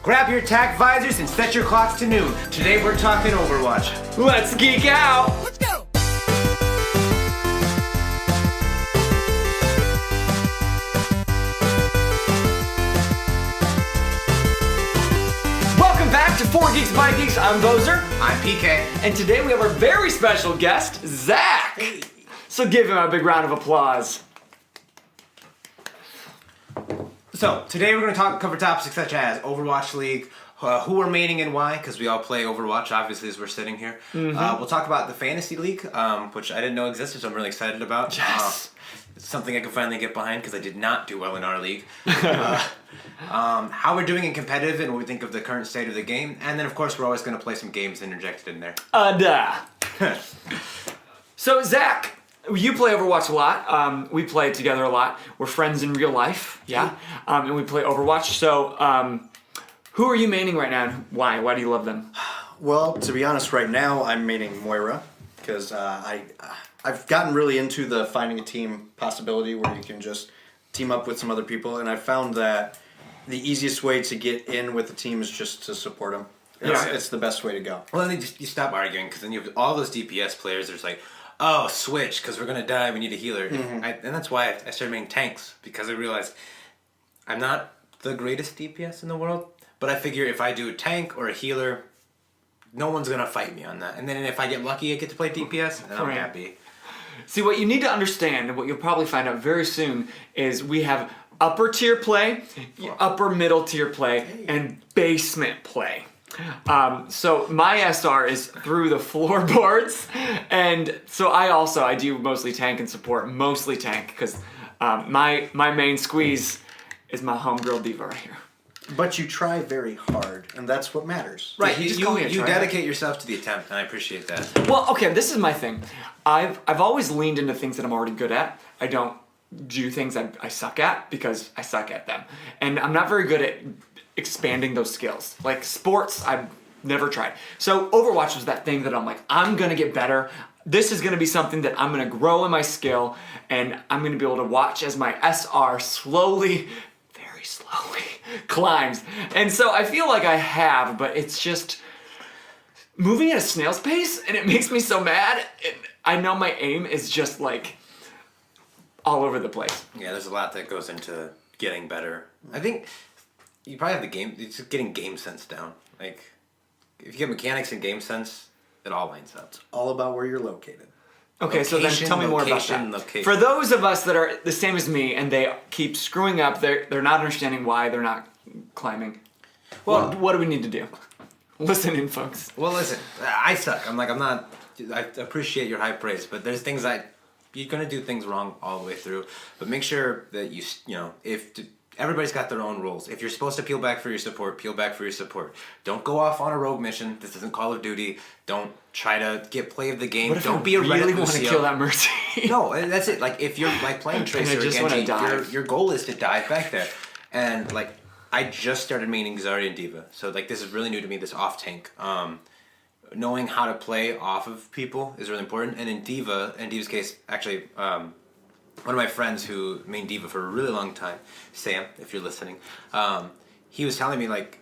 Grab your tack visors and set your clocks to noon. Today we're talking Overwatch. Let's geek out! Let's go! Welcome back to For Geeks By Geeks. I'm Bozer. I'm PK. And today we have our very special guest, Zach. So give him a big round of applause. So, today we're going to cover topics such as Overwatch League, who we're maining and why, because we all play Overwatch, obviously, as we're sitting here. We'll talk about the Fantasy League, which I didn't know existed, so I'm really excited about. Yes. It's something I can finally get behind, because I did not do well in our league. How we're doing in competitive and what we think of the current state of the game. And then, of course, we're always going to play some games interjected in there. So, Zach, you play Overwatch a lot. We play together a lot. We're friends in real life, yeah. And we play Overwatch. So, who are you maining right now and why? Why do you love them? Well, to be honest, right now I'm maining Moira because I've gotten really into the finding a team possibility where you can just team up with some other people, and I found that the easiest way to get in with the team is just to support them. It's the best way to go. Well, then you stop arguing, because then you have all those DPS players. There's like, oh, switch, because we're going to die, we need a healer. And that's why I started making tanks, because I realized I'm not the greatest DPS in the world, but I figure if I do a tank or a healer, no one's going to fight me on that. And then if I get lucky, I get to play DPS, and I'm happy. See, what you need to understand, and what you'll probably find out very soon, is we have upper tier play, upper middle tier play, and basement play. So my SR is through the floorboards, and so I do mostly tank and support, mostly tank, because my main squeeze is my homegirl diva right here. But you try very hard, and that's what matters. Right, You just you call me a tryhard. dedicate yourself to the attempt, and I appreciate that. Well, okay, this is my thing. I've always leaned into things that I'm already good at. I don't do things I suck at because I suck at them. And I'm not very good at expanding those skills. Like sports, I've never tried. So Overwatch was that thing that I'm like, I'm gonna get better. This is gonna be something that I'm gonna grow in my skill, and I'm gonna be able to watch as my SR slowly, very slowly, climbs. And so I feel like I have, but it's just moving at a snail's pace, and it makes me so mad. And I know my aim is just like all over the place. Yeah, there's a lot that goes into getting better. I think you probably have it's just getting game sense down. Like, if you get mechanics and game sense, it all lines up. It's all about where you're located. Okay, so then tell me more about that. Location. For those of us that are the same as me and they keep screwing up, they're not understanding why they're not climbing. Well, what do we need to do? Listen in, folks. Well, listen, I suck. I appreciate your high praise, but there's things you're gonna do things wrong all the way through. But make sure that everybody's got their own rules. If you're supposed to peel back for your support, peel back for your support. Don't go off on a rogue mission. This isn't Call of Duty. Don't try to get play of the game. What if Don't I be a really Reddit want to Lucio. kill that Mercy? No, that's it. Like, if you're like playing Tracer or just wanna Genji, dive. your goal is to dive back there. And like, I just started maining Zarya and Diva, so like this is really new to me. This off tank. Knowing how to play off of people is really important. And in Diva's case, actually, one of my friends who mained Diva for a really long time, Sam, if you're listening, he was telling me, like,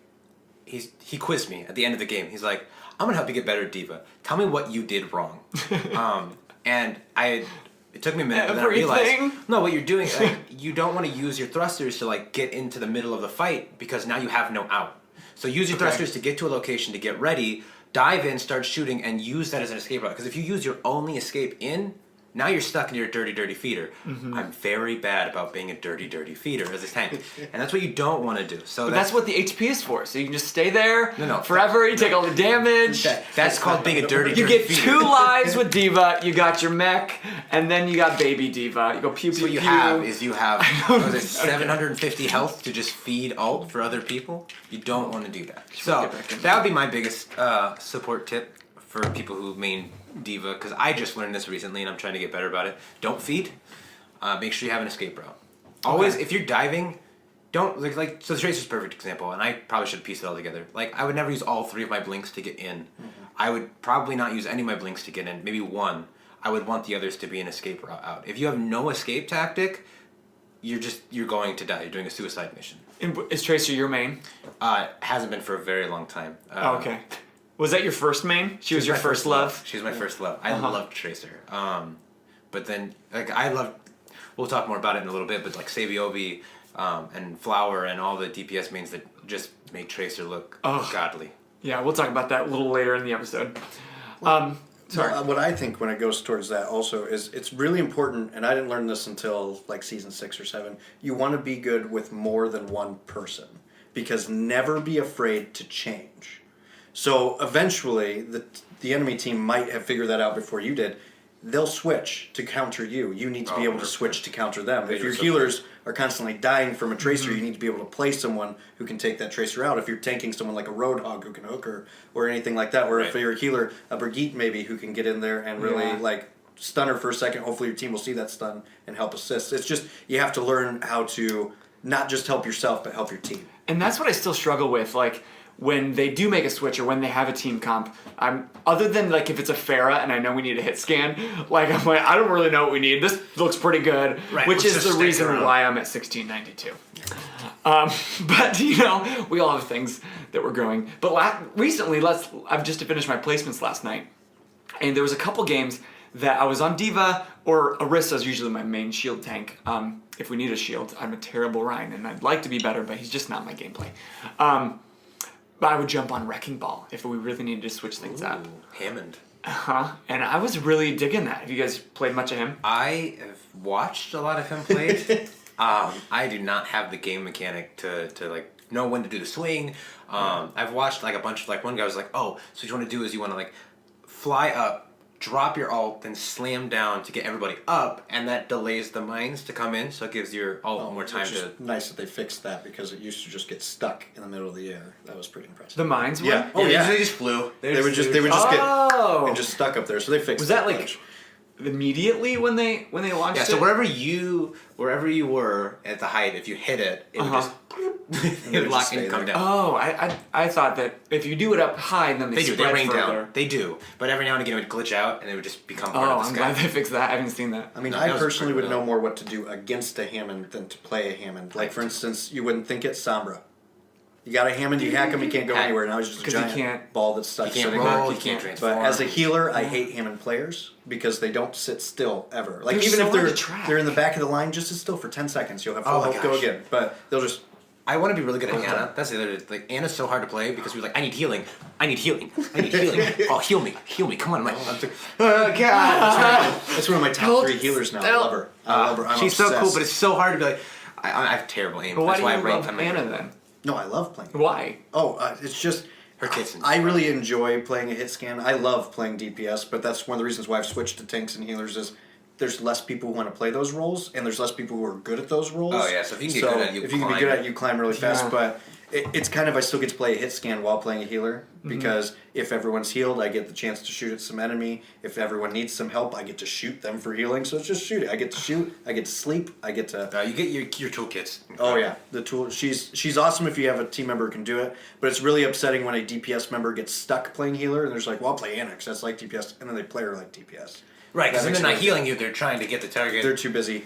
he quizzed me at the end of the game. He's like, I'm gonna help you get better at Diva. Tell me what you did wrong. And it took me a minute, but then I realized, no, what you're doing, like, you don't want to use your thrusters to like get into the middle of the fight, because now you have no out. So use your thrusters to get to a location, to get ready, dive in, start shooting, and use that as an escape route. Because if you use your only escape in, now you're stuck in your dirty, dirty feeder. I'm very bad about being a dirty, dirty feeder as a tank. And that's what you don't want to do. So That's what the HP is for. So you can just stay there No, forever. You take all the damage. That's called being a dirty, You dirty get feeder. 2 lives with Diva. You got your mech, and then you got Baby Diva. You go pew pew So what you pew. have, what is it, 750 health to just feed ult for other people? You don't want to do that. So that would be my biggest support tip for people who main Diva, because I just learned this recently and I'm trying to get better about it. Don't feed. Make sure you have an escape route. Always, if you're diving, don't like. So the Tracer's a perfect example, and I probably should piece it all together. Like, I would never use all 3 of my blinks to get in. I would probably not use any of my blinks to get in. Maybe 1. I would want the others to be an escape route out. If you have no escape tactic, you're going to die. You're doing a suicide mission. And is Tracer your main? Hasn't been for a very long time. Oh, okay. Was that your first main? She was your my first love? She was my first love. I loved Tracer. But then, like, we'll talk more about it in a little bit, but, like, Sabiobi and Flower and all the DPS mains that just make Tracer look godly. Yeah, we'll talk about that a little later in the episode. Sorry. What I think when it goes towards that also is it's really important, and I didn't learn this until like season 6 or 7. You want to be good with more than one person because never be afraid to change. So eventually, the enemy team might have figured that out before you did. They'll switch to counter you. You need to be able to switch to counter them. If your healers are constantly dying from a Tracer, you need to be able to play someone who can take that Tracer out. If you're tanking someone like a Roadhog who can hook her or anything like that, or if you're a healer, a Brigitte maybe who can get in there and really like stun her for a second. Hopefully your team will see that stun and help assist. It's just you have to learn how to not just help yourself but help your team. And that's what I still struggle with. Like, when they do make a switch or when they have a team comp, other than like if it's a Pharah and I know we need a hit scan, like I'm like I don't really know what we need. This looks pretty good, which is the reason why I'm at 1692. But you know, we all have things that we're growing. But recently, I've just finished my placements last night, and there was a couple games that I was on Diva or Orisa's usually my main shield tank. If we need a shield, I'm a terrible Ryan, and I'd like to be better, but he's just not my gameplay. But I would jump on Wrecking Ball if we really needed to switch things up. Hammond. And I was really digging that. Have you guys played much of him? I have watched a lot of him played. I do not have the game mechanic to like know when to do the swing. I've watched like a bunch of like one guy was like, oh, so what you want to do is you want to like fly up, drop your ult, then slam down to get everybody up, and that delays the mines to come in, so it gives your ult more time to... Nice that they fixed that because it used to just get stuck in the middle of the air. That was pretty impressive. The mines one? Yeah. Oh yeah, they just flew. They would just get stuck up there, so they fixed. Was that like immediately when they launched it? Yeah, so wherever you were at the height, if you hit it, it would just it would lock and come down. Oh, I thought that if you do it up high, then they they rain further. down. They do, but every now and again it would glitch out, and it would just become part of the I'm sky. glad they fixed that. I haven't seen that. I mean, I personally would know more what to do against a Hammond than to play a Hammond. Like, for instance, you wouldn't think it Sombra. You got a Hammond, you hack him, he can't go anywhere. Now he's just a giant ball that's stuck. He can't roll, he can't transform. But as a healer, I hate Hammond players because they don't sit still ever. Like, They're even so if they're in the back of the line, just sit still for 10 seconds. You'll have full health, go again. But they'll just... I want to be really good at Anna. That's the other. Like Anna's so hard to play because we're like, I need healing. Oh, heal me. Come on, I'm like, oh god. That's one of my top 3 healers now. I love her. I love her. I'm she's obsessed. so cool, but it's so hard to be like. I have terrible aim. But why That's why do I you rank love on Anna then? No, I love playing. Why? It's just... Her kit's I really enjoy playing a hit scan. I love playing DPS, but that's one of the reasons why I've switched to tanks and healers is there's less people who want to play those roles, and there's less people who are good at those roles. Oh yeah, so if you can get good at it, if you can be good at it, you climb really fast. But it's kind of I still get to play a hit scan while playing a healer because if everyone's healed, I get the chance to shoot at some enemy. If everyone needs some help, I get to shoot them for healing. So it's just shooting. I get to shoot. I get to sleep. I get to. You get your toolkits. Oh yeah, the tool. She's awesome if you have a team member who can do it. But it's really upsetting when a DPS member gets stuck playing healer and they're just like, "Well, I'll play Anna 'cause that's like DPS," and then they play her like DPS. Right, because they're not healing you; they're trying to get the target. They're too busy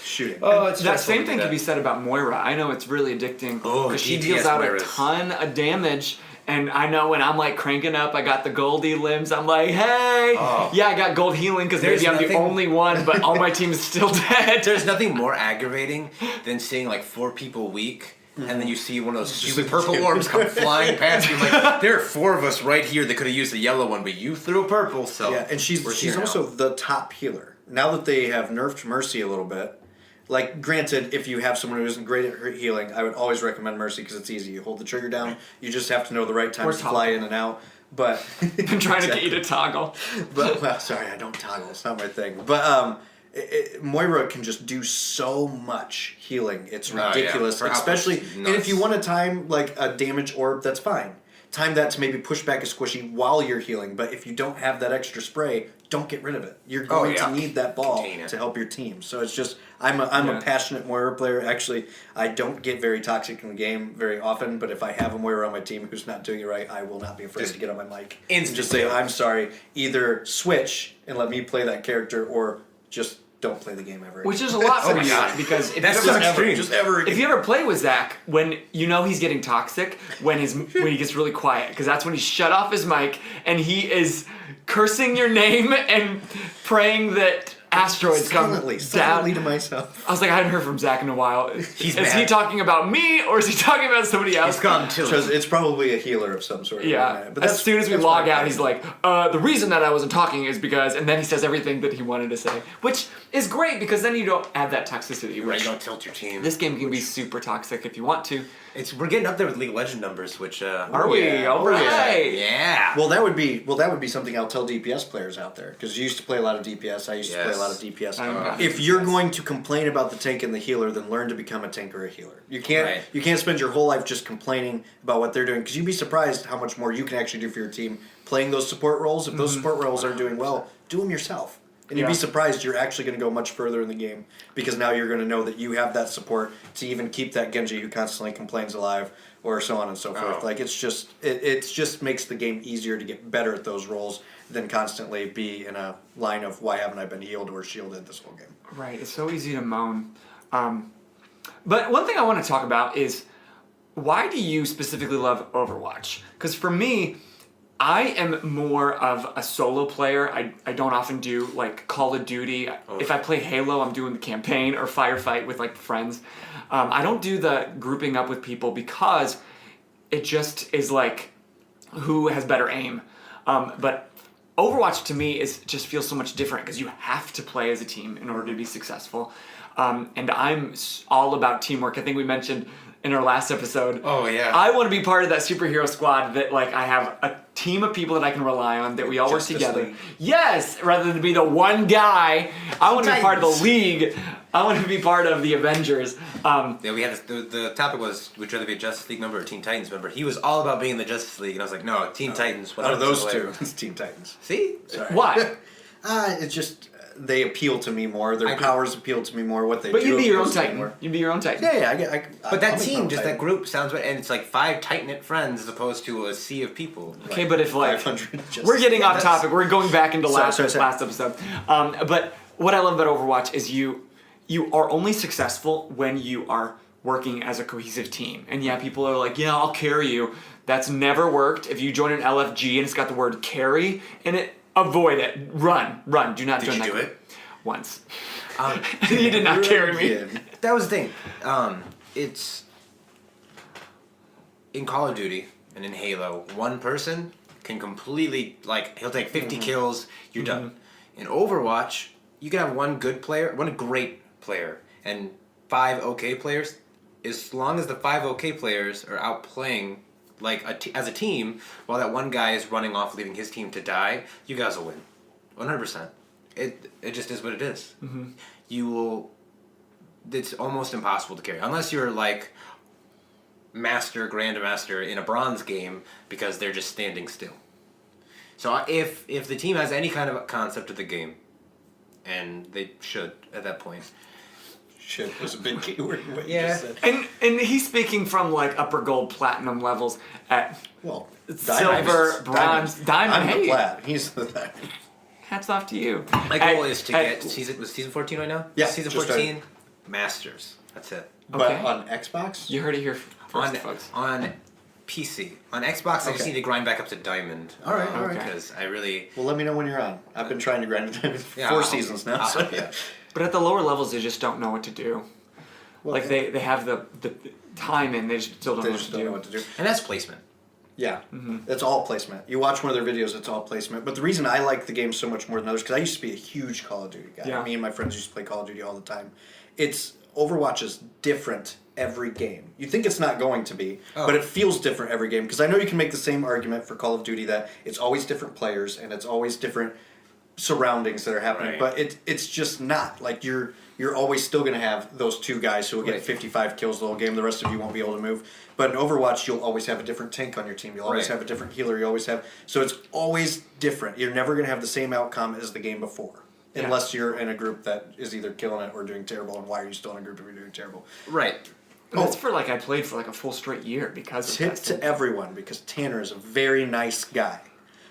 shooting. Oh, that same thing can be said about Moira. I know it's really addicting because she deals out a ton of damage. And I know when I'm like cranking up, I got the Goldie limbs. I'm like, hey, I got gold healing because maybe I'm the only one, but all my team is still dead. There's nothing more aggravating than seeing like 4 people weak. And then you see one of those stupid purple orbs come flying past you. Like, there are 4 of us right here that could have used the yellow one, but you threw a purple. So yeah, and she's also the top healer. Now that they have nerfed Mercy a little bit, like granted, if you have someone who isn't great at healing, I would always recommend Mercy because it's easy. You hold the trigger down. You just have to know the right time to fly in and out. But I'm trying to get you to toggle. But well, sorry, I don't toggle. It's not my thing. But Moira can just do so much healing. It's ridiculous. Especially, and if you want to time like a damage orb, that's fine. Time that to maybe push back a squishy while you're healing. But if you don't have that extra spray, don't get rid of it. You're going to need that ball to help your team. So it's just, I'm a passionate Moira player. Actually, I don't get very toxic in the game very often. But if I have a Moira on my team who's not doing it right, I will not be afraid to get on my mic and just say, I'm sorry. Either switch and let me play that character, or just don't play the game ever. Which is a lot for my you God. because if That's you so ever, extreme. just ever. if you ever play with Zach, when you know he's getting toxic, when he gets really quiet, because that's when he shut off his mic and he is cursing your name and praying that asteroids silently down. to myself. I was like, I hadn't heard from Zach in a while. Is he mad. talking about me or is he talking about somebody else? It's gone too. Because it's probably a healer of some sort. Yeah, But as soon as we that's log my out, opinion. he's like, the reason that I wasn't talking is because, and then he says everything that he wanted to say, which is great because then you don't add that toxicity. Right, Which you don't tilt your team. this game can be super toxic if you want to. We're getting up there with League of Legends numbers, which Are we? yeah. All Oh, yeah. right. yeah. Well, that would be something I'll tell DPS players out there because you used to play a lot of DPS. I used to play a lot of DPS. I'm not If you're going to complain about the tank and the healer, then learn to become a tank or a healer. You can't spend your whole life just complaining about what they're doing because you'd be surprised how much more you can actually do for your team playing those support roles. If those support roles aren't doing well, do them yourself. And you'd be surprised you're actually going to go much further in the game because now you're going to know that you have that support to even keep that Genji who constantly complains alive or so on and so forth. Like it's just it just makes the game easier to get better at those roles than constantly be in a line of why haven't I been healed or shielded this whole game. Right, it's so easy to moan. But one thing I want to talk about is why do you specifically love Overwatch? Because for me, I am more of a solo player. I don't often do like Call of Duty. If I play Halo, I'm doing the campaign or firefight with like friends. I don't do the grouping up with people because it just is like who has better aim. But Overwatch to me just feels so much different because you have to play as a team in order to be successful. And I'm all about teamwork. I think we mentioned in our last episode. Oh, yeah. I want to be part of that superhero squad that like I have a team of people that I can rely on, that we all Justice work together. League. Yes, rather than be the one guy. I want to be part of the League. I want to be part of the Avengers. Yeah, we had the topic was would you rather be a Justice League member or Teen Titans member? He was all about being the Justice League, and I was like, no, Teen Titans. Out of those 100% two, away. it's Teen Titans. See, Sorry. Why? It's just they appeal to me more. Their I agree. powers appeal to me more. What they But do. you'd be your own appeals to me Titan. more. You'd be your own Titan. Yeah. But that I'll make my team, own just Titan. that group sounds right, and it's like 5 tight-knit friends as opposed to a sea of people. Okay, but if like 500 just- we're getting Yeah, off that's- topic, we're going back into Sorry. last episode. But what I love about Overwatch is you are only successful when you are working as a cohesive team. And yeah, people are like, yeah, I'll carry you. That's never worked. If you join an LFG and it's got the word carry in it, avoid it. Run. Do not Did join you that do group. it? Once. You did not carry me. Yeah. That was the thing. It's in Call of Duty and in Halo, one person can completely he'll take 50 kills. You're done. In Overwatch, you can have one good player, one great player, and 5 okay players. As long as the 5 okay players are outplaying as a team, while that one guy is running off, leaving his team to die, you guys will win, 100%. It just is what it is. You will. It's almost impossible to carry unless you're like grandmaster in a bronze game because they're just standing still. So if the team has any kind of concept of the game, and they should at that point. Shit was a big keyword. What Yeah. You just said. And he's speaking from like upper gold, platinum levels at Well, silver, bronze, diamond. I'm Hey, the plat. He's the diamond. hats off to you. My goal is to get season 14 right now. Yeah, season just 14, Masters. That's it. But Okay. on Xbox, You heard it here first, folks. On PC. On Xbox, I just Okay. need to grind back up to diamond. All right. Because I really. well, let me know when you're on. I've been trying to grind it down for Yeah, 4 I'll- seasons now. I'll So help you. But at the lower levels, they just don't know what to do. Well, Like they have the time and they just still don't they know what just to don't know do. what to do. And that's placement. Yeah, it's all placement. You watch one of their videos, it's all placement. But the reason I like the game so much more than others, because I used to be a huge Call of Duty guy. Yeah. Me and my friends used to play Call of Duty all the time. Overwatch is different every game. You think it's not going to be, but it feels different every game. Because I know you can make the same argument for Call of Duty that it's always different players and it's always different surroundings that are happening. Right. But it's just not. Like you're always still going to have those 2 guys who will get Right. 55 kills the whole game. The rest of you won't be able to move. But in Overwatch, you'll always have a different tank on your team. You'll always Right. have a different healer. You always have. So it's always different. You're never going to have the same outcome as the game before. Yeah. Unless you're in a group that is either killing it or doing terrible. And why are you still in a group if you're doing terrible? Right. But that's for like I played for like a full straight year because of Tip that. to everyone because Tanner is a very nice guy.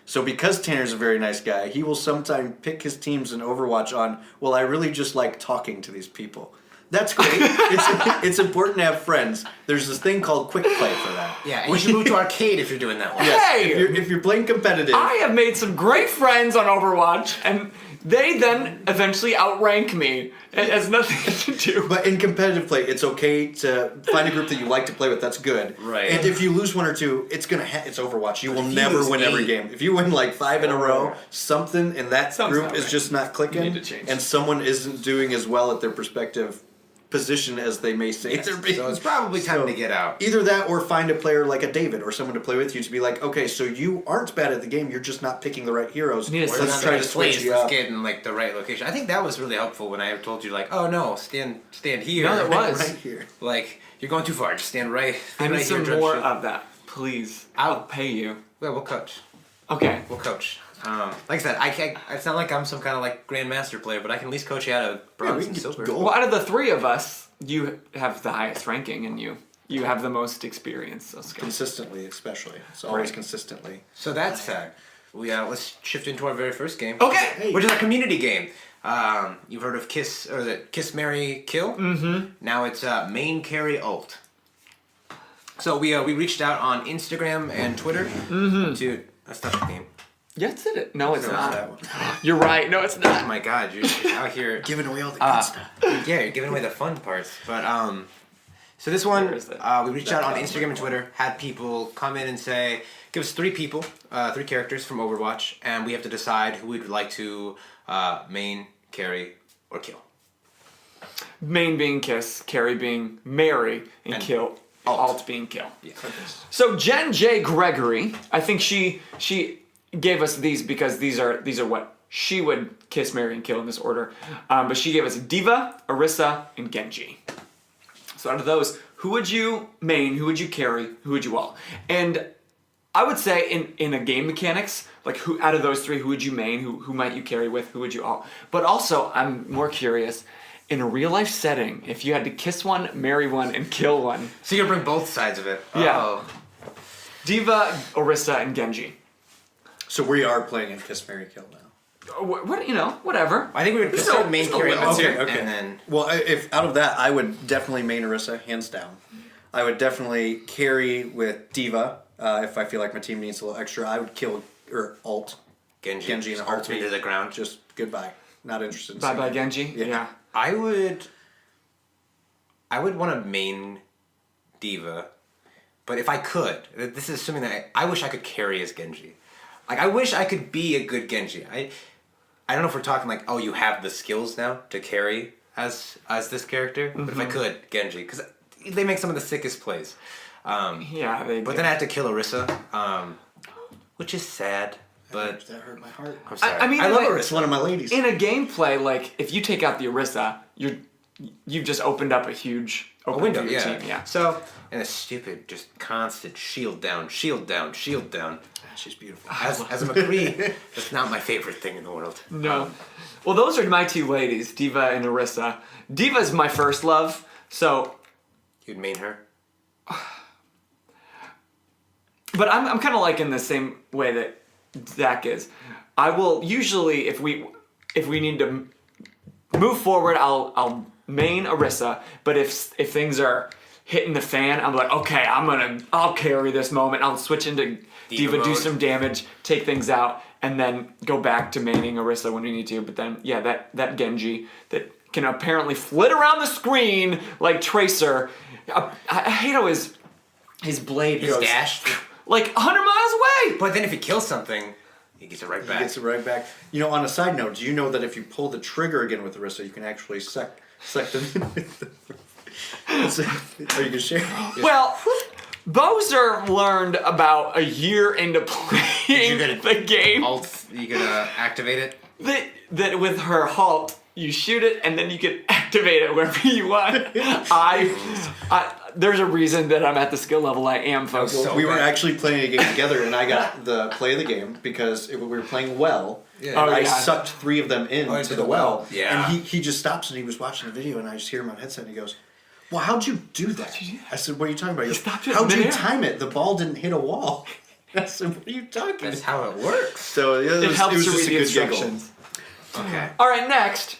So because Tanner's a very nice guy, he will sometimes pick his teams in Overwatch on, well, I really just like talking to these people. That's great. It's important to have friends. There's this thing called quick play for that. Yeah, and you should move to arcade if you're doing that one. Hey! If you're playing competitive. I have made some great friends on Overwatch, and they then eventually outrank me. It has nothing to do. But in competitive play, it's okay to find a group that you like to play with. That's good. Right. And if you lose one or two, it's it's Overwatch. You will if you never lose win every 8. game. If you win like 5 in a row, something in that Something's group not is right. just not clicking, You need to change. and someone isn't doing as well at their respective position as they may say they're being. So it's probably time to get out. Either that or find a player like a David or someone to play with you to be like, okay, so you aren't bad at the game, you're just not picking the right heroes. You need a Let's try to switch you Let's up. get in like the right location. I think that was really helpful when I told you like, oh no, stand here. No, it was. Right here. Like you're going too far. Just stand right. I Stand need right some here, more shoot. of that, please. I'll pay you. Yeah, we'll coach. Okay. We'll coach. Like I said, I can't. It's not like I'm some kind of like grandmaster player, but I can at least coach you out of bronze can and get silver. gold. Well, out of the three of us, you have the highest ranking, and you have the most experience. So skills. Consistently, especially. It's always Right. consistently. So that's sad. Let's shift into our very first game. Okay. Which is a community game. You've heard of Kiss or the Kiss, Marry, Kill? Mm-hmm. Now it's main carry ult. So we reached out on Instagram and Twitter to that's not the game. Yes, it is. No, it's No, not. That one. You're right. No, it's Oh not. my god, you're out here. Giving away all the good stuff. Yeah, you're giving away the fun parts. But so this one, Where is it? we reached out on Instagram and Twitter, had people come in and say, give us 3 people, 3 characters from Overwatch, and we have to decide who we'd like to main, carry, or kill. Main being Kiss, carry being Mary, and kill. Alt being kill. Yeah. So Jen J. Gregory, I think she gave us these because these are what she would kiss, marry, and kill in this order. But she gave us Diva, Orisa, and Genji. So out of those, who would you main? Who would you carry? Who would you alt? And I would say in a game mechanics, like who out of those 3, who would you main? Who might you carry with? Who would you alt? But also, I'm more curious. In a real life setting, if you had to kiss one, marry one, and kill one, So you're gonna bring both sides of it. Yeah. Oh. Diva, Orisa, and Genji. So we are playing in Kiss, Marry, Kill now. What whatever. I think we would There's start no- main there's no carry limits ult, here. Okay. and then Well, if out of that, I would definitely main Orisa, hands down. I would definitely carry with Diva. If I feel like my team needs a little extra, I would kill or alt Genji Genji in a just ult heartbeat. into the ground. Just goodbye. Not interested. In Bye seeing bye it. Genji. Yeah. I would want to main Diva, but if I could, this is assuming that I wish I could carry as Genji. Like I wish I could be a good Genji. I don't know if we're talking like, oh, you have the skills now to carry as this character, but if I could, Genji, because they make some of the sickest plays. Yeah. They But do. then I have to kill Orisa, which is sad. But That hurt my heart. I'm sorry. I mean, I love like- Orisa. It's one of my ladies. in a gameplay, like if you take out the Orisa, you've just opened up a huge A opening window, for your yeah. team. Yeah. So, and a stupid, just constant shield down, shield down, shield down. She's beautiful. As a McCree, that's not my favorite thing in the world. No. Well, those are my 2 ladies, Diva and Orisa. Diva's my first love, so. You'd main her? But I'm kind of like in the same way that Zach is. I will usually, if we need to move forward, I'll main Orisa. But if things are hitting the fan, I'm like, okay, I'll carry this moment. I'll switch into Diva, do mode. some damage, take things out, and then go back to maining Orisa when we need to. But then, yeah, that Genji that can apparently flit around the screen like Tracer. I hate how his blade His goes dash. like 100 miles away. But then if he kills something, he gets it right back. He gets it right back. You know, on a side note, do you know that if you pull the trigger again with Orisa, you can actually suck them in with the... Are you gonna share? Well, Bowser learned about a year into playing get it? the game You could activate it. that with her halt, you shoot it and then you can activate it wherever you want. There's a reason that I'm at the skill level I am, folks. So We were bad. actually playing a game together, and I got the play of the game because we were playing well. Yeah. And Oh, I yeah. sucked 3 of them in into to the the well. well. Yeah. And he just stops and he was watching the video, and I just hear him on headset, and he goes, "Well, how'd you do that?" I said, "What are you talking about?" He goes, stopped it "How'd you midair." time it? The ball didn't hit a wall." What are you talking That's about? how it works. So yeah, It helps was to just read a the good giggle. instructions. Okay. All right, next.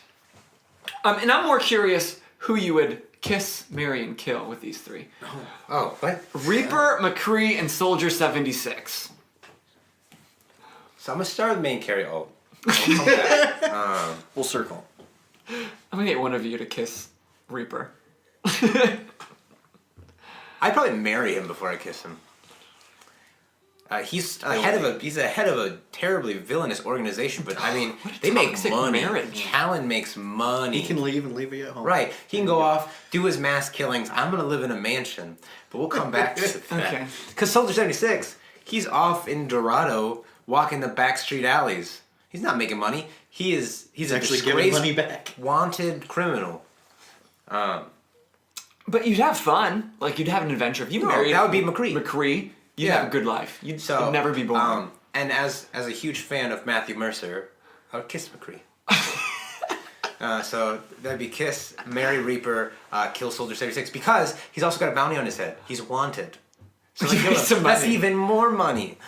And I'm more curious who you would kiss, marry, and kill with these three. Oh, what? Reaper, McCree, and Soldier 76. So I'm gonna start with main carry. Oh. I'll come back. We'll circle. I'm gonna get one of you to kiss Reaper. I'd probably marry him before I kiss him. He's a head of a terribly villainous organization, but I mean, What a they make toxic money. marriage. Talon makes money. He can leave and leave you at home. Right. He can go off, do his mass killings. I'm gonna live in a mansion, but we'll come back to that. Okay. Because Soldier 76, he's off in Dorado, walking the back street alleys. He's not making money. He's actually a giving disgraced, money back. wanted criminal. But you'd have fun. Like, you'd have an adventure. If you No, married that would be McCree. McCree, you'd Yeah. have a good life. You'd So never be bored. And as a huge fan of Matthew Mercer, I would kiss McCree. So that'd be kiss, marry Reaper, kill Soldier 76 because he's also got a bounty on his head. He's wanted. So like, Some that's money. even more money.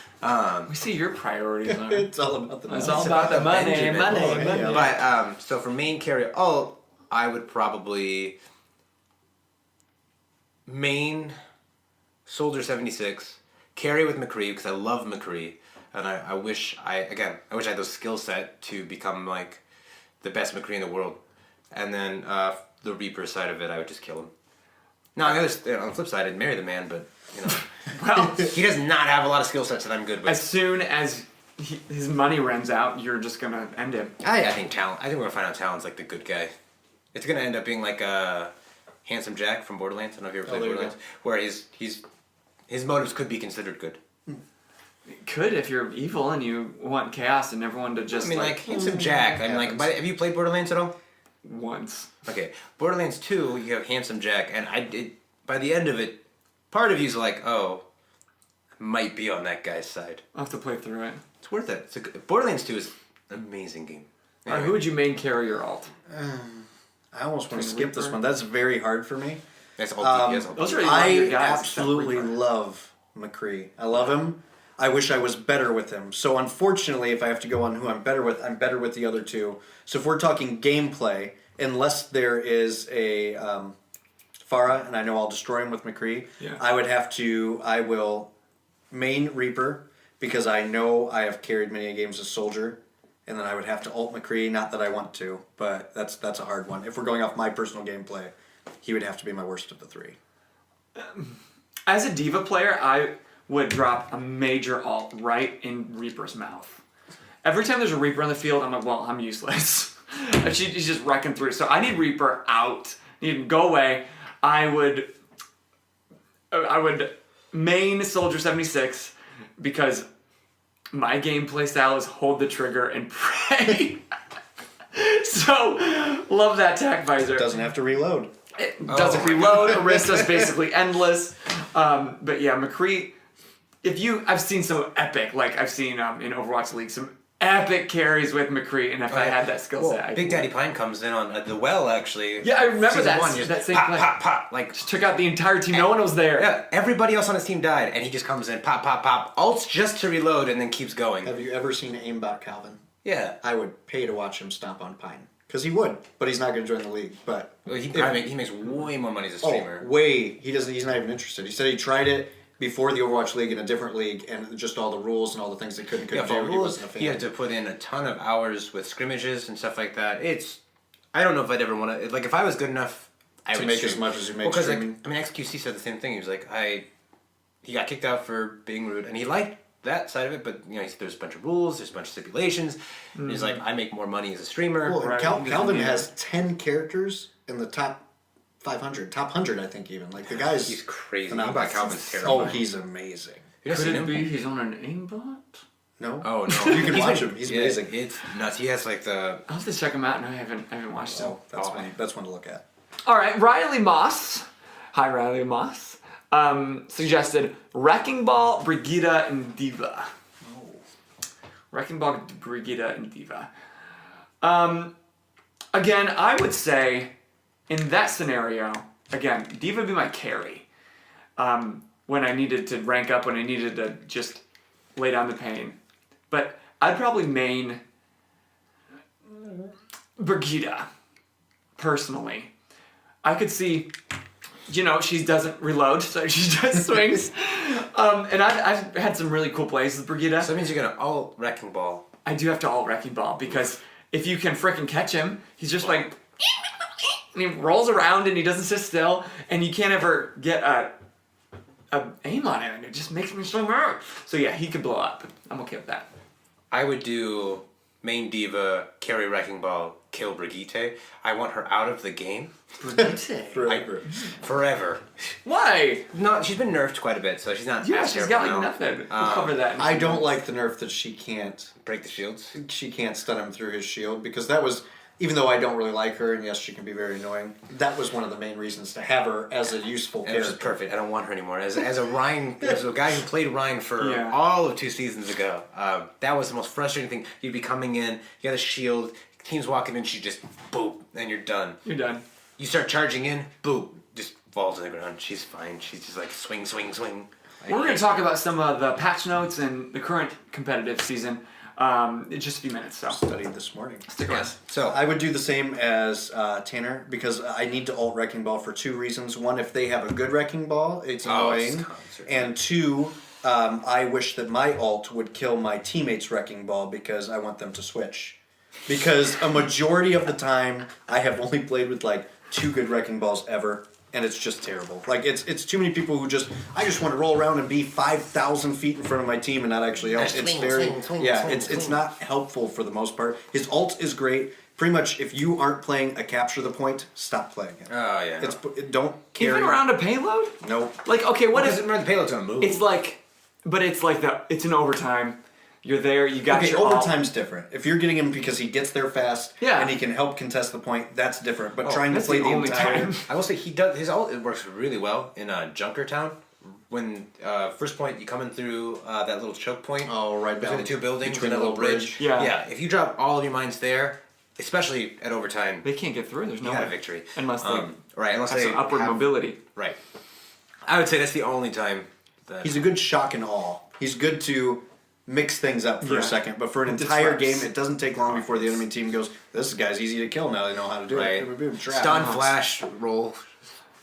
We see your priorities are. It's all about the It's money. all about the money, Benjamin. money, Oh, money. yeah. But so for main carry, I would probably main Soldier 76, carry with McCree because I love McCree, and I wish I had those skill set to become like the best McCree in the world, and then the Reaper side of it, I would just kill him. No, on the flip side, I'd marry the man, but you know, Well, he does not have a lot of skill sets that I'm good with. as soon as his money runs out, you're just gonna end him. I think Talon. I think we're gonna find out Talon's like the good guy. It's gonna end up being like Handsome Jack from Borderlands. I don't know if you ever played there you Borderlands, where his motives could be considered good. It could if you're evil and you want chaos and everyone to just I mean, like Handsome Jack. I mean, like, have you played Borderlands at all? once. Okay, Borderlands 2, you have Handsome Jack, and by the end of it, part of you's like, oh, I might be on that guy's side. I'll have to play through it. It's worth it. Borderlands 2 is an amazing game. All right, who would you main carry or alt? I almost want to Between skip this Reaper. one. That's very hard for me. That's all. Those are a lot of your I guys, except absolutely Reaper. love McCree. I love him. I wish I was better with him. So unfortunately, if I have to go on who I'm better with the other two. So if we're talking gameplay, unless there is a Farah, and I know I'll destroy him with McCree, Yeah. I will main Reaper, because I know I have carried many games as Soldier, and then I would have to ult McCree, not that I want to, but that's a hard one. If we're going off my personal gameplay, he would have to be my worst of the three. As a diva player, I would drop a major alt right in Reaper's mouth. Every time there's a Reaper on the field, I'm like, well, I'm useless. And she's just wrecking through. So I need Reaper out. Need him go away. I would main Soldier 76 because my gameplay style is hold the trigger and pray. So love that tac visor. Doesn't have to reload. It doesn't reload. Arista's basically endless. But yeah, McCree. I've seen some epic, like I've seen in Overwatch League, some epic carries with McCree, and if I had that skill set, Big Daddy Pine comes in on the well actually. Yeah, I remember Season that. one, just That same pop, play. pop, pop, like Just took out the entire team. No one was there. yeah. Everybody else on his team died, and he just comes in, pop, pop, pop, ults just to reload, and then keeps going. Have you ever seen Aimbot Calvin? Yeah. I would pay to watch him stomp on Pine. Because he would, but he's not going to join the league. But Well, he makes way more money as a streamer. he's not even interested. He said he tried it before the Overwatch League in a different league, and just all the rules and all the things they couldn't Yeah, do. for He rules, wasn't a fan. you have to put in a ton of hours with scrimmages and stuff like that. I don't know if I'd ever want to. Like, if I was good enough, I To would make stream. as much as you make Because streaming. XQC said the same thing. He was like, he got kicked out for being rude, and he liked that side of it. But he said there's a bunch of rules, there's a bunch of stipulations. And he's like, I make more money as a streamer. Well, Right. Calvin Yeah. has 10 characters in the top 500, top 100, I think even. Like the guy's He's crazy. phenomenal. Aimbot Calvin's Oh, terrifying. he's amazing. You Could seen it him? be he's on an aimbot? No. Oh no! You can watch him. He's amazing. It's nuts. He has like the. I'll have to check him out. No, I haven't watched him. Oh, that's one to look at. All right, Riley Moss. Hi, Riley Moss. Suggested Wrecking Ball, Brigida, and Diva. Wrecking Ball, Brigida, and Diva. Again, I would say in that scenario, again, Diva would be my carry. When I needed to rank up, when I needed to just lay down the pain. But I'd probably main Brigitte, personally. I could see, she doesn't reload, so she just swings. And I've had some really cool plays with Brigitte. So that means you're gonna all Wrecking Ball. I do have to alt Wrecking Ball, because if you can frickin' catch him, he's just like, and he rolls around and he doesn't sit still, and you can't ever get a aim on him, and it just makes me so mad. So yeah, he could blow up. I'm okay with that. I would do main diva, carry Wrecking Ball, kill Brigitte. I want her out of the game. Brigitte? Forever. Why? No, she's been nerfed quite a bit, so she's not. Yeah, as she's terrible got now. nothing. We'll cover that. I don't like the nerf that she can't Break the shields. She can't stun him through his shield, because that was, even though I don't really like her, and yes, she can be very annoying, that was one of the main reasons to have her as a useful And it was character. perfect. I don't want her anymore. As a Ryan, as a guy who played Ryan for Yeah. all of 2 seasons ago, that was the most frustrating thing. You'd be coming in, you got a shield, team's walking in, she just boop, and you're done. You're done. You start charging in, boop, just falls to the ground. She's fine. She's just like swing, swing, swing. We're going to talk about some of the patch notes and the current competitive season in just a few minutes. So Studied this morning. stick around. Yes. So I would do the same as Tanner, because I need to alt Wrecking Ball for 2 reasons. One, if they have a good Wrecking Ball, it's annoying. And 2, I wish that my alt would kill my teammates' Wrecking Ball, because I want them to switch. Because a majority of the time, I have only played with like 2 good Wrecking Balls ever, and it's just terrible. Like, it's too many people who I just want to roll around and be 5,000 feet in front of my team and not actually help. Swing, It's very, swing, swing, yeah, swing, it's swing. not helpful for the most part. His ult is great. Pretty much, if you aren't playing a capture the point, stop playing it. Oh yeah. Don't carry. Even around a payload? Nope. Like, okay, what Because if... the payload's gonna move. It's like... But it's like it's an overtime. You're there, you got Okay, your alt. overtime's different. If you're getting him because he gets there fast Yeah. and he can help contest the point, that's different. But trying to that's play the the only entire time. I will say his ult, it works really well in Junkertown. When first point you coming through that little choke point. Oh, right between down the 2 buildings between and that the little little bridge. bridge. Yeah. Yeah. If you drop all of your mines there, especially at overtime, They can't get through, there's no you got a way. victory. Unless they right. Unless have they some upward have- mobility. Right. I would say that's the only time that He's a good shock and awe. He's good to mix things up for Yeah. a second, but for an It entire disrupts. game, it doesn't take long before the enemy team goes, "This guy's easy to kill now. They know how to do right. it." Boom, boom, boom, trap. Stun, flash, roll.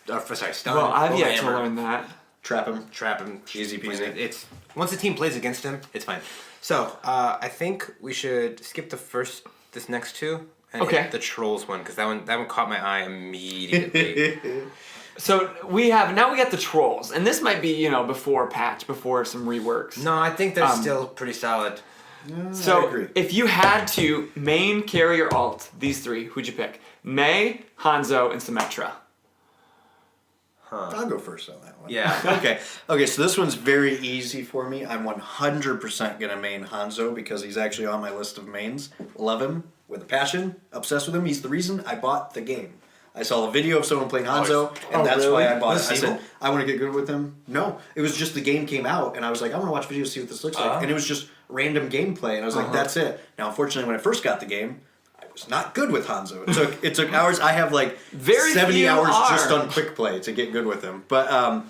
Stun. Well, I've roll yet to hammer, learn that. Trap him. Trap him. Easy peasy. It's once the team plays against him, it's fine. So I think we should skip this next 2. And Okay. hit the trolls one, because that one caught my eye immediately. So we got the trolls, and this might be, before patch, before some reworks. No, I think they're still pretty solid. I So agree. if you had to main, carry, or alt, these 3, who'd you pick? Mei, Hanzo, and Symmetra. I'll go first on that one. Yeah. Okay, so this one's very easy for me. I'm 100% going to main Hanzo because he's actually on my list of mains. Love him with a passion, obsessed with him. He's the reason I bought the game. I saw a video of someone playing Hanzo, and that's really? why I bought Was it. I it said, evil? I want to get good with him. No, it was just the game came out, and I was like, I want to watch videos, see what this looks like. And it was just random gameplay, and I was like, that's it. Now, unfortunately, when I first got the game, I was not good with Hanzo. It took hours. I have like Very 70 few hours are. just on quick play to get good with him. But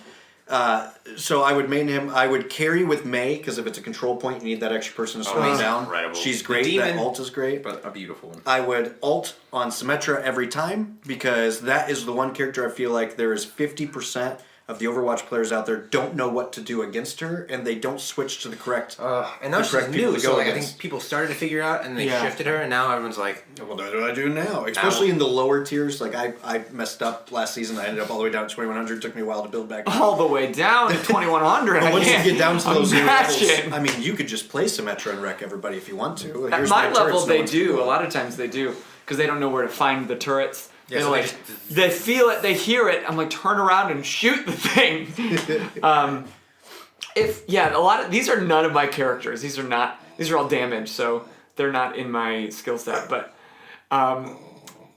so I would main him. I would carry with Mei because if it's a control point, you need that extra person to slow Mei's down. incredible. She's great. Demon. That ult is great. But a beautiful one. I would ult on Symmetra every time because that is the one character I feel like there is 50% of the Overwatch players out there don't know what to do against her and they don't switch to the correct. And now the she's correct people new, to so go like, I against. think people started to figure out, and they Yeah. shifted her, and now everyone's like, Well, what do I do now? Especially in the lower tiers. Like I messed up last season. I ended up all the way down to 2100. It took me a while to build back. All the way down to 2100. But once you get down to those levels, imagine. I mean, you could just play Symmetra and wreck everybody if you want to. At Here's my turrets, level, no they one's do. cool. A lot of times they do. Because they don't know where to find the turrets. Yeah, They're so they like, just- they feel it, they hear it. I'm like, turn around and shoot the thing. A lot of these are none of my characters. These are all damage, so they're not in my skill set. But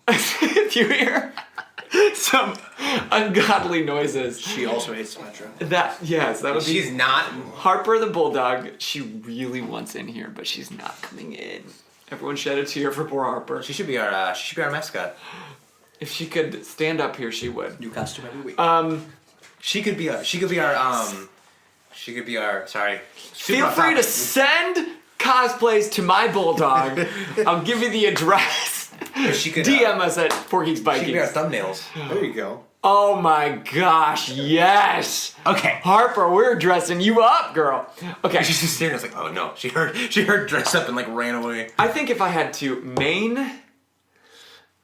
if you hear some ungodly noises, She also hates Symmetra. that would be she's not. Harper the Bulldog. She really wants in here, but she's not coming in. Everyone shed a tear for poor Harper. She should be our mascot. If she could stand up here, she would. New costume every week. She could be our She could be our Feel free to send cosplays to my bulldog. I'll give you the address. She could DM us at For Geeks By She could be our Geeks. thumbnails. There you go. Oh my gosh, yes. Okay. Harper, we're dressing you up, girl. Okay. She's just staring at us like, oh no. She heard dress up and like ran away. I think if I had to main,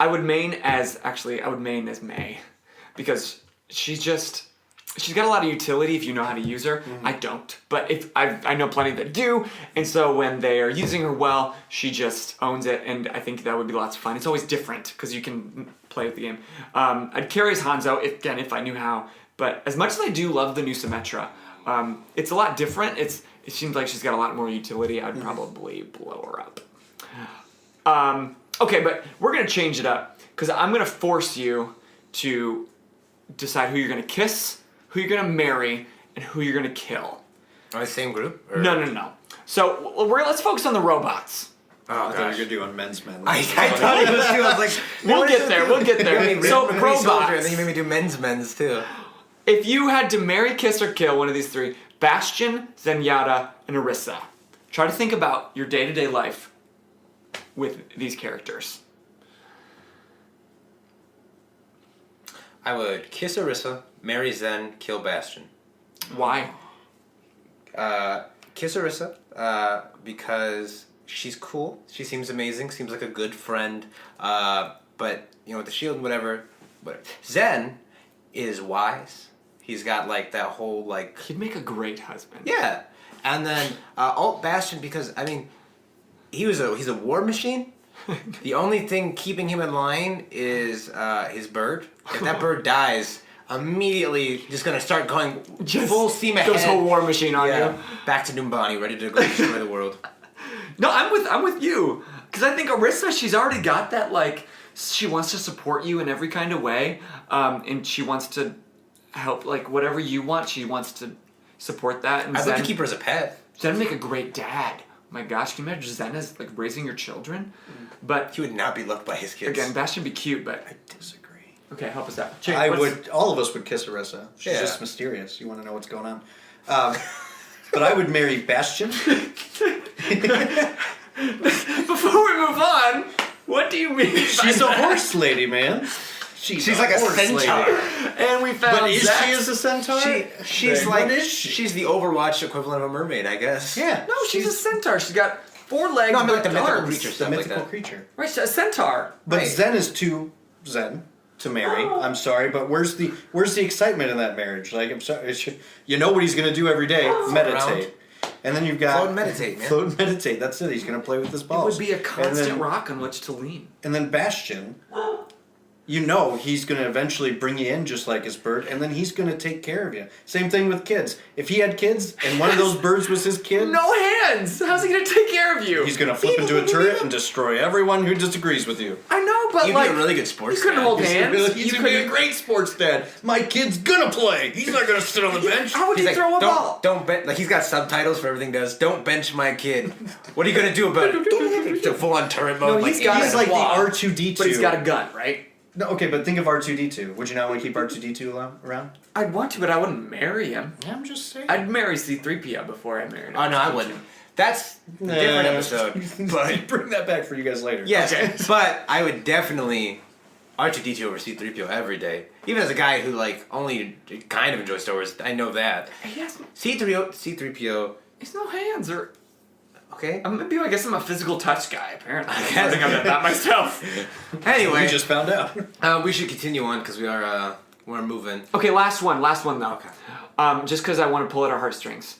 I would main as May. Because she's got a lot of utility if you know how to use her. I don't. But if I know plenty that do, and so when they are using her well, she just owns it, and I think that would be lots of fun. It's always different because you can play with the game. I'd carry as Hanzo if I knew how. But as much as I do love the new Symmetra, it's a lot different. It seems like she's got a lot more utility. I'd probably blow her up. Okay, but we're gonna change it up because I'm gonna force you to decide who you're gonna kiss, who you're gonna marry, and who you're gonna kill. Are we the same group? Or? No. So let's focus on the robots. Oh, I thought you were doing men's men. I thought he was too. I was like, We'll get there. So robots. And then you made me do men's too. If you had to marry, kiss, or kill one of these three, Bastion, Zenyatta, and Orisa. Try to think about your day-to-day life with these characters. I would kiss Orisa, marry Zen, kill Bastion. Why? Kiss Orisa because she's cool. She seems amazing. Seems like a good friend. But with the shield and whatever. But Zen is wise. He's got like that whole like. He'd make a great husband. Yeah, and then Bastion because he's a war machine. The only thing keeping him in line is his bird. If that bird dies, immediately just gonna start going full steam ahead. Goes whole war machine on you. Back to Numbani, ready to go destroy the world. No, I'm with you. Because I think Orisa, she's already got that, like, she wants to support you in every kind of way. And she wants to help, like, whatever you want, she wants to support that. And I'd love to keep her as a pet. Zen would make a great dad. Oh my gosh, can you imagine Zen as, like, raising your children? But he would not be loved by his kids. Again, Bastion would be cute, but... I disagree. Okay, help us out. All of us would kiss Orisa. She's just mysterious. You want to know what's going on. But I would marry Bastion. Before we move on, what do you mean? She's a horse lady, man. She's like a centaur. And we found But is she as a centaur? She's like she's the Overwatch equivalent of a mermaid, I guess. Yeah. No, she's a centaur. She's got 4 legs. No, I mean like the but mythical arms. creature The stuff mythical like that. creature. Right, she's a centaur. But Right. Zen is too Zen to marry. I'm sorry, but where's the excitement in that marriage? Like, I'm sorry, you know what he's gonna do every day? Meditate. And then you've got Float and meditate, man. Float and meditate. That's it. He's gonna play with his It balls. would be a constant and then, rock on which to lean. And then Bastion, he's gonna eventually bring you in just like his bird, and then he's gonna take care of you. Same thing with kids. If he had kids and one of those birds was his kid, No hands! How's he gonna take care of you? he's gonna flip into a turret and destroy everyone who disagrees with you. I know, but You'd like... be a really good sports You couldn't dad. hold He's hands. He's You gonna be a couldn't... great sports dad. My kid's gonna play. He's not gonna sit on the bench. How would He's you like, throw a ball? don't bench. Like he's got subtitles for everything. Does don't bench my kid. What are you gonna do about it? To full on turret mode. No, he's got He's a like the claw, R2D2. But he's got a gun, right? No, okay, but think of R2D2. Would you not want to keep R2D2 around? I'd want to, but I wouldn't marry him. Yeah, I'm just saying. I'd marry C-3PO before I married him. Oh no, I wouldn't. That's a different episode. But bring that back for you guys later. Yes, Okay. but I would definitely R2D2 over C3PO every day. Even as a guy who like only kind of enjoys Star Wars, I know that. He has... C3PO. He's no hands, or... Okay. I guess I'm a physical touch guy, apparently. guess. I'm learning about that myself. Anyway, We just found out. we should continue on because we're moving. Okay, last one though. Okay. Just because I want to pull at our heartstrings.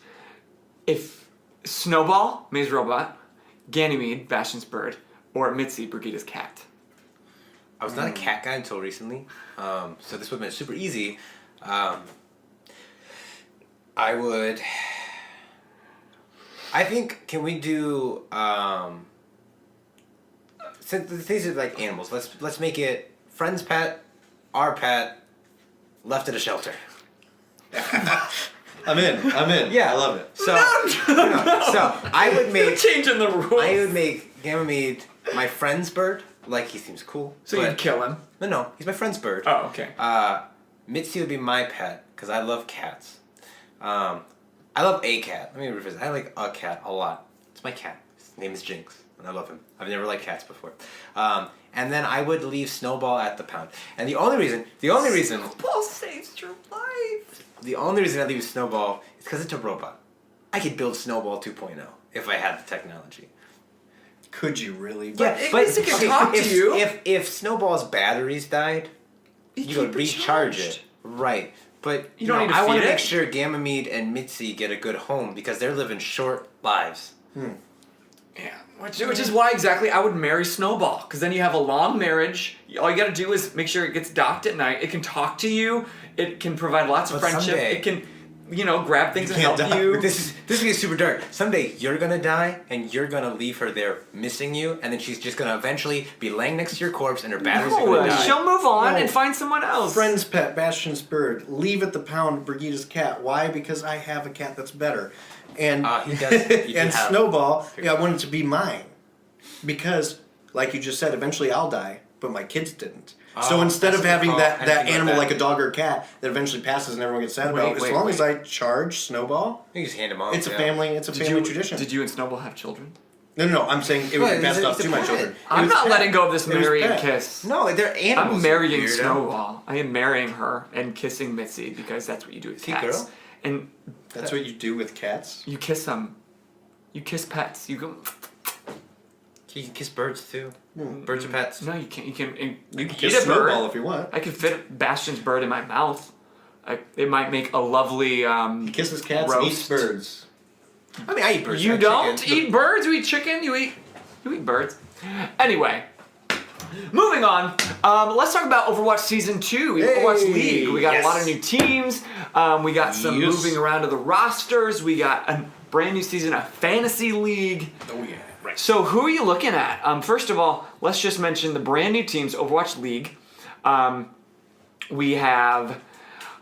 If Snowball, May's robot, Ganymede, Bastion's bird, or Mitzi, Brigida's cat. I was not a cat guy until recently, so this would have been super easy. I think, can we do, since these are like animals, let's make it friend's pet, our pet, left at a shelter. I'm in. Yeah. I love it. So, so I would make, Changing the rules. I would make Ganymede my friend's bird, like he seems cool. So you'd kill him. No, he's my friend's bird. Oh, okay. Mitzi would be my pet, because I love cats. I love a cat. Let me rephrase. I like a cat a lot. It's my cat. His name is Jinx, and I love him. I've never liked cats before. And then I would leave Snowball at the pound. And the only reason, Snowball saves your life. the only reason I leave Snowball is because it's a robot. I could build Snowball 2.0 if I had the technology. Could you really? Yeah, but it can talk to you. If Snowball's batteries died, you would recharge it. Right. But You don't need to I want feed to it. make sure Ganymede and Mitzi get a good home because they're living short lives. Yeah, which is why exactly I would marry Snowball, because then you have a long marriage. All you got to do is make sure it gets docked at night. It can talk to you. It can provide lots of But friendship. someday- It can, grab things and help can't die. you. This is gonna be super dark. Someday you're gonna die and you're gonna leave her there missing you, and then she's just gonna eventually be laying next to your corpse and her batteries are No, gonna die. she'll move on No. and find someone else. Friend's pet, Bastion's bird. Leave at the pound, Brigida's cat. Why? Because I have a cat that's better. And He does. You do and have- Snowball, I want it to be mine. Because, like you just said, eventually I'll die, but my kids didn't. So instead that's of a good having call. that I didn't think animal about like that. a dog or a cat that eventually passes and everyone gets sad about, wait, as long wait. as I charge Snowball, You just hand him off. it's a yeah. family tradition. Did you and Snowball have children? No, I'm saying it would Well, be passed it's off a to my pet. children. It I'm was not pet. letting go of this It was marry and pet. kiss. No, they're animals. I'm marrying you weirdo. Snowball. I am marrying her and kissing Mitzi because that's what you do with See, cats. girl? And That's what you do with cats? you kiss them. You kiss pets. You go. You can kiss birds too. Birds are pets. No, you can't. You can. You can eat kiss a bird. Snowball if you want. I could fit Bastion's bird in my mouth. It might make a lovely. He kisses cats and eats roast. birds. I mean, I eat birds. You I don't chicken. eat birds. You eat chicken. You eat birds. Anyway, moving on. Let's talk about Overwatch Season 2. Overwatch League. We got a lot of new teams. We got some Yes. moving around to the rosters. We got a brand new season of Fantasy League. Oh, yeah. Right. So who are you looking at? First of all, let's just mention the brand new teams, Overwatch League. We have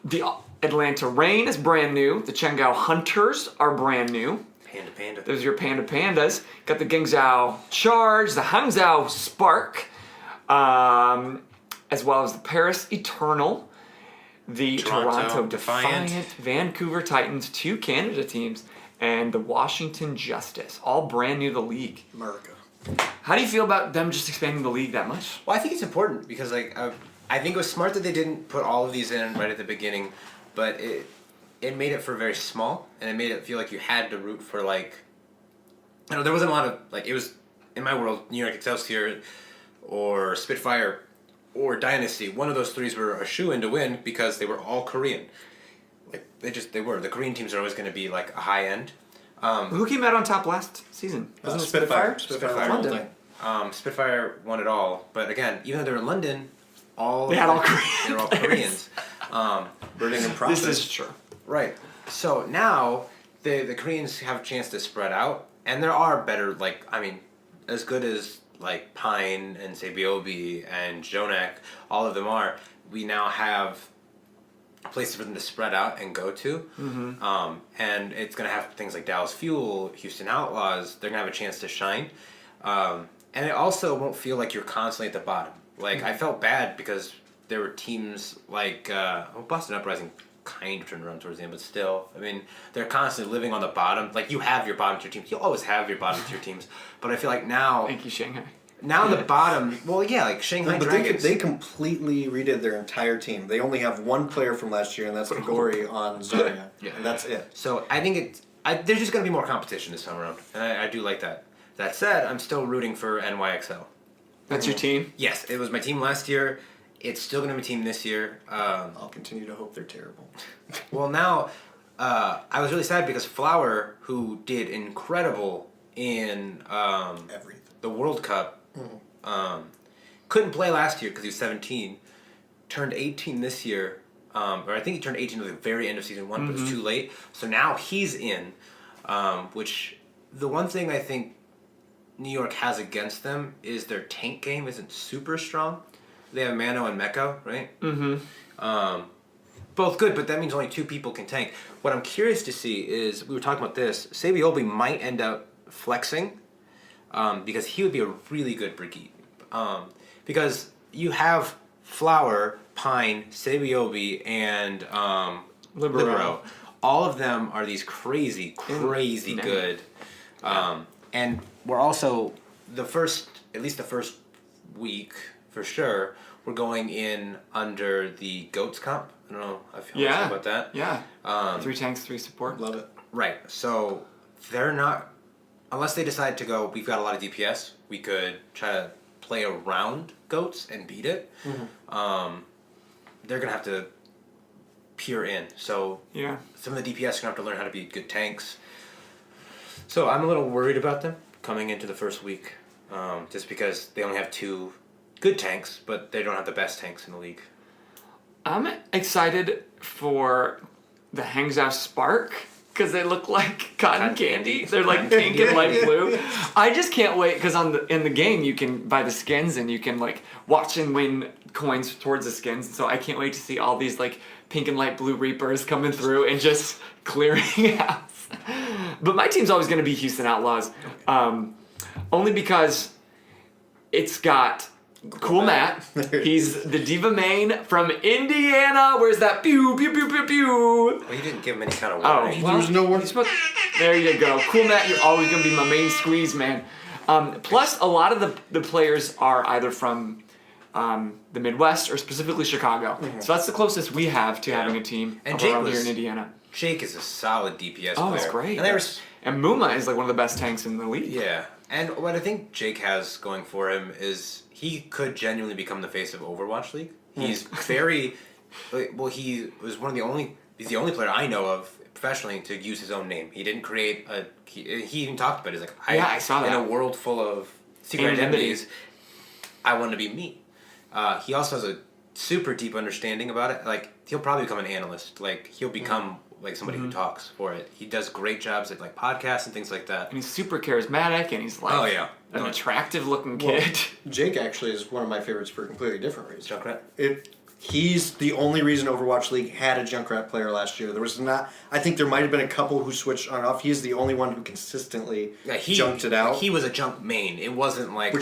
the Atlanta Reign is brand new. The Chengao Hunters are brand new. Panda. Those are your Pandas. Got the Guangzhou Charge, the Hangzhou Spark, as well as the Paris Eternal, the Toronto Defiant, Vancouver Titans, 2 Canada teams, and the Washington Justice, all brand new to the league. America. How do you feel about them just expanding the league that much? Well, I think it's important because I think it was smart that they didn't put all of these in right at the beginning, but it made it for very small, and it made it feel like you had to root for there wasn't a lot of it was in my world New York Excelsior or Spitfire or Dynasty. One of those threes were a shoo-in to win because they were all Korean. They were. The Korean teams are always going to be a high end. Who came out on top last season? Wasn't it Spitfire. Spitfire. London. Spitfire won it all, but again, even though they were in London, They had all Korean They were all players. Koreans. Burning in process. This is true. Right. So now the Koreans have a chance to spread out, and there are better as good as Pine and Sabiobi and Jonak, all of them are. We now have places for them to spread out and go to, and it's gonna have things like Dallas Fuel, Houston Outlaws. They're gonna have a chance to shine, and it also won't feel like you're constantly at the bottom. I felt bad because there were teams Boston Uprising kind of turned around towards the end, but still, they're constantly living on the bottom. You have your bottom tier teams. You'll always have your bottom tier teams, but I feel like now. Thank you, Shanghai. Now the bottom, Shanghai But Dragons. they completely redid their entire team. They only have one player from last year, and that's Gori on Zarya. Yeah. And that's it. So I think there's just going to be more competition this time around, and I do like that. That said, I'm still rooting for NYXL. That's your team? Yes, it was my team last year. It's still going to be my team this year. I'll continue to hope they're terrible. Well, now I was really sad because Flower, who did incredible in Everything. the World Cup, couldn't play last year because he was 17. Turned 18 this year, or I think he turned 18 at the very end of season 1, but it's too late. So now he's in, which the one thing I think New York has against them is their tank game isn't super strong. They have Mano and Meko, right? Mm-hmm. Both good, but that means only 2 people can tank. What I'm curious to see is, we were talking about this, Sabiobi might end up flexing, because he would be a really good Brigitte. Because you have Flower, Pine, Sabiobi, and Libero. all of them are these crazy good. And we're also at least the first week for sure, we're going in under the GOATS comp. I don't know if you know about that. Yeah. 3 tanks, 3 support. Love it. Right. So they're not, unless they decide to go, we've got a lot of DPS, we could try to play around GOATS and beat it. They're going to have to peer in. So some of the DPS are going to have to learn how to be good tanks. So I'm a little worried about them coming into the first week, just because they only have 2 good tanks, but they don't have the best tanks in the league. I'm excited for the Hangzhou Spark because they look like cotton candy. They're like pink and light blue. I just can't wait because in the game you can buy the skins and you can like watch and win coins towards the skins. So I can't wait to see all these like pink and light blue Reapers coming through and just clearing out. But my team's always going to be Houston Outlaws, only because it's got Cool Matt. He's the Diva main from Indiana. Where's that? Pew, pew, pew, pew, pew. Well, you didn't give him any kind of Oh, warning. well, There's no one. there you go. Cool Matt, you're always going to be my main squeeze, man. Plus, a lot of the players are either from the Midwest or specifically Chicago. So that's the closest we have to having a team around here in Indiana. Jake is a solid DPS player. Oh, it's great. And Muma is like one of the best tanks in the league. Yeah. And what I think Jake has going for him is he could genuinely become the face of Overwatch League. He's very, well, he's the only player I know of professionally to use his own name. He didn't create he even talked about it. He's like, I saw that. In a world full of secret identities, I want to be me. He also has a super deep understanding about it. Like, he'll probably become an analyst. Like, he'll become like somebody who talks for it. He does great jobs at like podcasts and things like that. And he's super charismatic, and he's like an attractive looking kid. Jake actually is one of my favorites for completely different reasons. Junkrat? He's the only reason Overwatch League had a Junkrat player last year. There was not. I think there might have been a couple who switched on and off. He's the only one who consistently junked it out. He was a junk main. It wasn't like,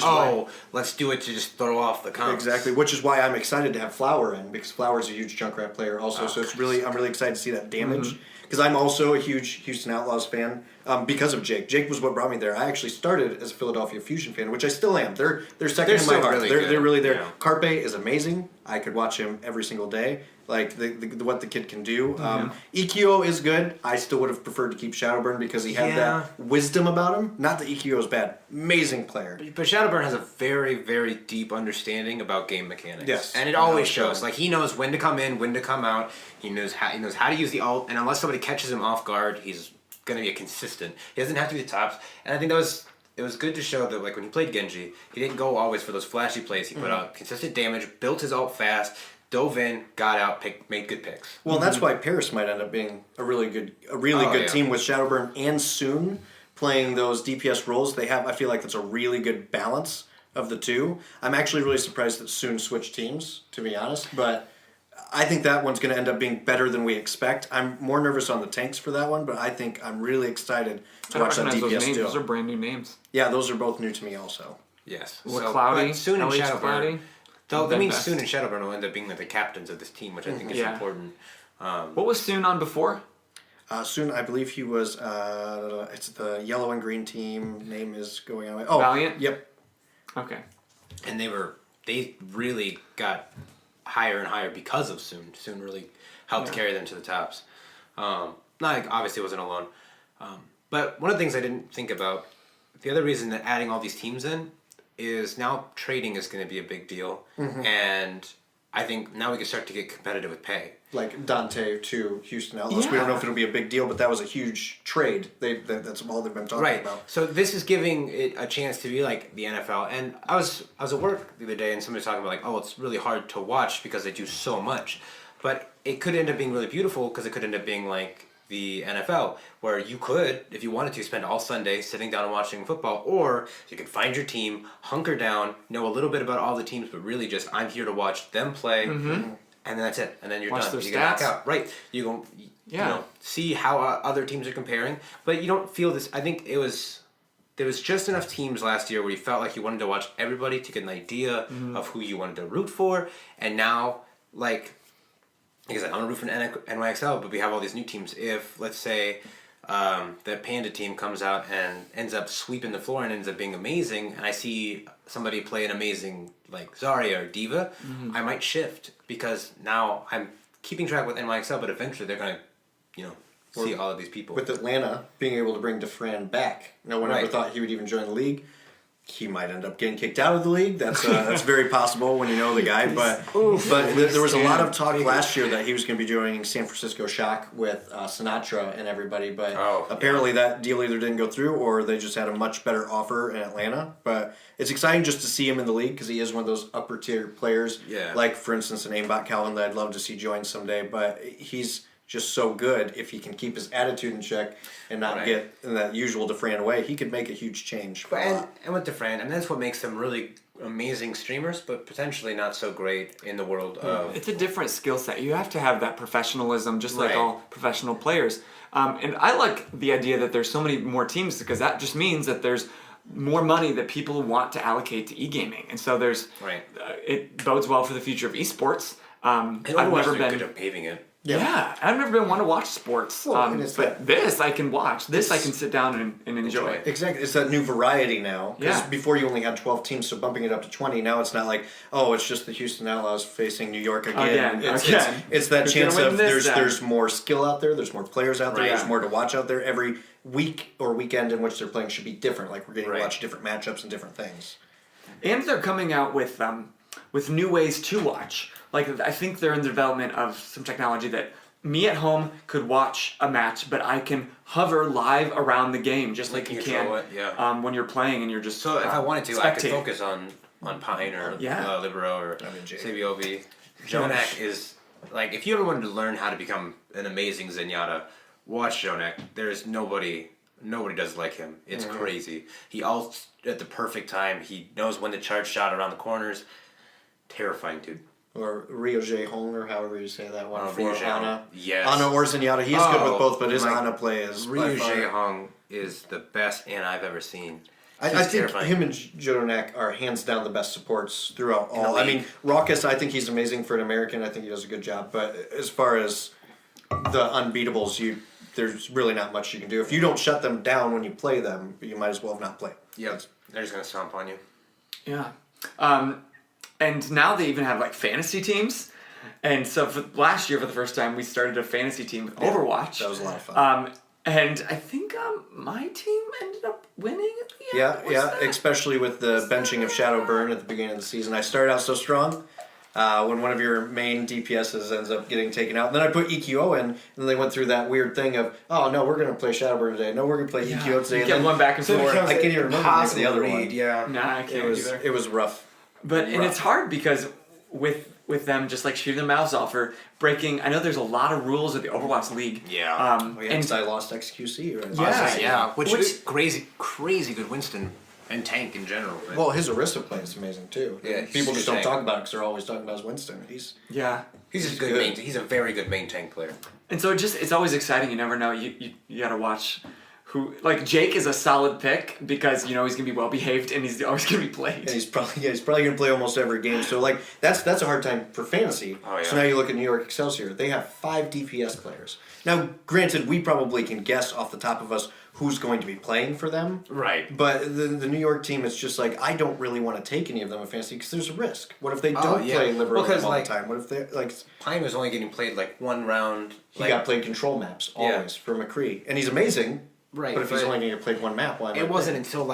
let's do it to just throw off the comps. Exactly, which is why I'm excited to have Flower in, because Flower's a huge Junkrat player also. So it's really, I'm really excited to see that damage. Because I'm also a huge Houston Outlaws fan because of Jake. Jake was what brought me there. I actually started as a Philadelphia Fusion fan, which I still am. They're second in my heart. Really they're really there. Yeah. Carpe is amazing. I could watch him every single day. Like what the kid can do. EQO is good. I still would have preferred to keep Shadowburn because he had that wisdom about him. Not that EQO is bad. Amazing player. But Shadowburn has a very, very deep understanding about game mechanics. Yes. And it always shows. Like, he knows when to come in, when to come out. He knows how to use the ult. And unless somebody catches him off guard, he's going to be a consistent. He doesn't have to be the tops. And I think it was good to show that, like, when he played Genji, he didn't go always for those flashy plays. He put out consistent damage, built his ult fast, dove in, got out, made good picks. Well, that's why Paris might end up being a really good team with Shadowburn and Soon playing those DPS roles. I feel like that's a really good balance of the two. I'm actually really surprised that Soon switched teams, to be honest, but I think that one's going to end up being better than we expect. I'm more nervous on the tanks for that one, but I think I'm really excited to watch that DPS duo. Those are brand new names. Yeah, those are both new to me also. Yes. Cloudy, Soon and Shadowburn. I mean, best. Soon and Shadowburn will end up being like the captains of this team, which I think is important. What was Soon on before? Soon, I believe he was. It's the yellow and green team. Name is going on. Oh, Valiant. Yep. Okay. And they really got higher and higher because of Soon. Soon really helped carry them to the tops. Obviously wasn't alone. But one of the things I didn't think about, the other reason that adding all these teams in is now trading is going to be a big deal. And I think now we can start to get competitive with pay. Like Dante to Houston Outlaws. We don't know if it'll be a big deal, but that was a huge trade. That's all they've been talking about. So this is giving it a chance to be like the NFL. And I was at work the other day and somebody was talking about like, oh, it's really hard to watch because they do so much. But it could end up being really beautiful because it could end up being like the NFL, where you could, if you wanted to, spend all Sunday sitting down and watching football, or you could find your team, hunker down, know a little bit about all the teams, but really just, I'm here to watch them play, and then that's it. And then you're watch done. Their you stats. can knock out. Right. You go, you know, see how other teams are comparing, but you don't feel this. I think there was just enough teams last year where you felt like you wanted to watch everybody to get an idea of who you wanted to root for, and now, like, like I said, I'm gonna root for NYXL, but we have all these new teams. If let's say the Panda team comes out and ends up sweeping the floor and ends up being amazing, and I see somebody play an amazing like Zarya or Diva, I might shift because now I'm keeping track with NYXL, but eventually they're gonna, see all of these people. With Atlanta being able to bring DeFran back, no one ever thought he would even join the league. He might end up getting kicked out of the league. That's very possible when you know the guy. But there was a lot of talk last year that he was going to be joining San Francisco Shock with Sinatra and everybody. But apparently that deal either didn't go through or they just had a much better offer in Atlanta. But it's exciting just to see him in the league because he is one of those upper tier players. Yeah. Like, for instance, an aimbot Calvin that I'd love to see join someday. But he's just so good if he can keep his attitude in check and not get in that usual DeFran way. He could make a huge change. And with DeFran, and that's what makes them really amazing streamers, but potentially not so great in the world of... It's a different skill set. You have to have that professionalism, just like all professional players. And I like the idea that there's so many more teams because that just means that there's more money that people want to allocate to e-gaming. And so there's... it bodes well for the future of esports. I've never been good at paving it. Yeah, I've never been one to watch sports, but this I can watch. This I can sit down and enjoy. Exactly, it's that new variety now. Because before you only had 12 teams, so bumping it up to 20. Now it's not like, it's just the Houston Outlaws facing New York again. It's that chance of there's more skill out there, there's more players out there, there's more to watch out there. Every week or weekend in which they're playing should be different. Like we're getting to watch different matchups and different things. And they're coming out with new ways to watch. Like, I think they're in the development of some technology that me at home could watch a match, but I can hover live around the game just like you can when you're playing and you're just So if I wanted to, I could focus on Pine or Libero or CBOV. Jonak is, like, if you ever wanted to learn how to become an amazing Zenyatta, watch Jonak. There's nobody does like him. It's crazy. He ults at the perfect time. He knows when to charge shot around the corners. Terrifying, dude. Or Rio J. Hong, or however you say that one. For Ana. Yes. Ana or Zenyatta. He's good with both, but his Ana play is Rio J. Hong is the best Ana I've ever seen. I think him and Jonak are hands down the best supports throughout all. I mean, Raucus, I think he's amazing for an American. I think he does a good job. But as far as the unbeatables, there's really not much you can do. If you don't shut them down when you play them, you might as well have not played. Yeah, they're just going to stomp on you. Yeah. And now they even have like fantasy teams. And so for last year, for the first time, we started a fantasy team with Overwatch. That was a lot of fun. And I think my team ended up winning at the end. Yeah, especially with the benching of Shadowburn at the beginning of the season. I started out so strong. When one of your main DPSs ends up getting taken out. And then I put EQO in, and then they went through that weird thing of, oh, no, we're going to play Shadowburn today. No, we're going to play EQO today. You kept one back and forth. I can't even remember the other one. Yeah. Nah, I can't either. It was rough. And it's hard because with them just like shooting their mouths off or breaking, I know there's a lot of rules of the Overwatch League. Yeah. And I lost XQC. Which is crazy good Winston and tank in general. Right? Well, his Orisa play is amazing too. Yeah, people just don't talk about it because they're always talking about his Winston. He's just good. Main, he's a very good main tank player. And so it's always exciting. You never know. You gotta watch. Who, like, Jake is a solid pick because he's gonna be well behaved and he's always gonna be played. And he's probably gonna play almost every game. So like that's a hard time for fantasy. Oh, yeah. So now you look at New York Excelsior, they have 5 DPS players. Now, granted, we probably can guess off the top of us who's going to be playing for them. Right. But the New York team is just like, I don't really want to take any of them in fantasy because there's a risk. What if they don't play Libero all the time? What if they Pine was only getting played like one round. He got played control maps always for McCree, and he's amazing. Right, but if he's only going to play one map, why not? It wasn't until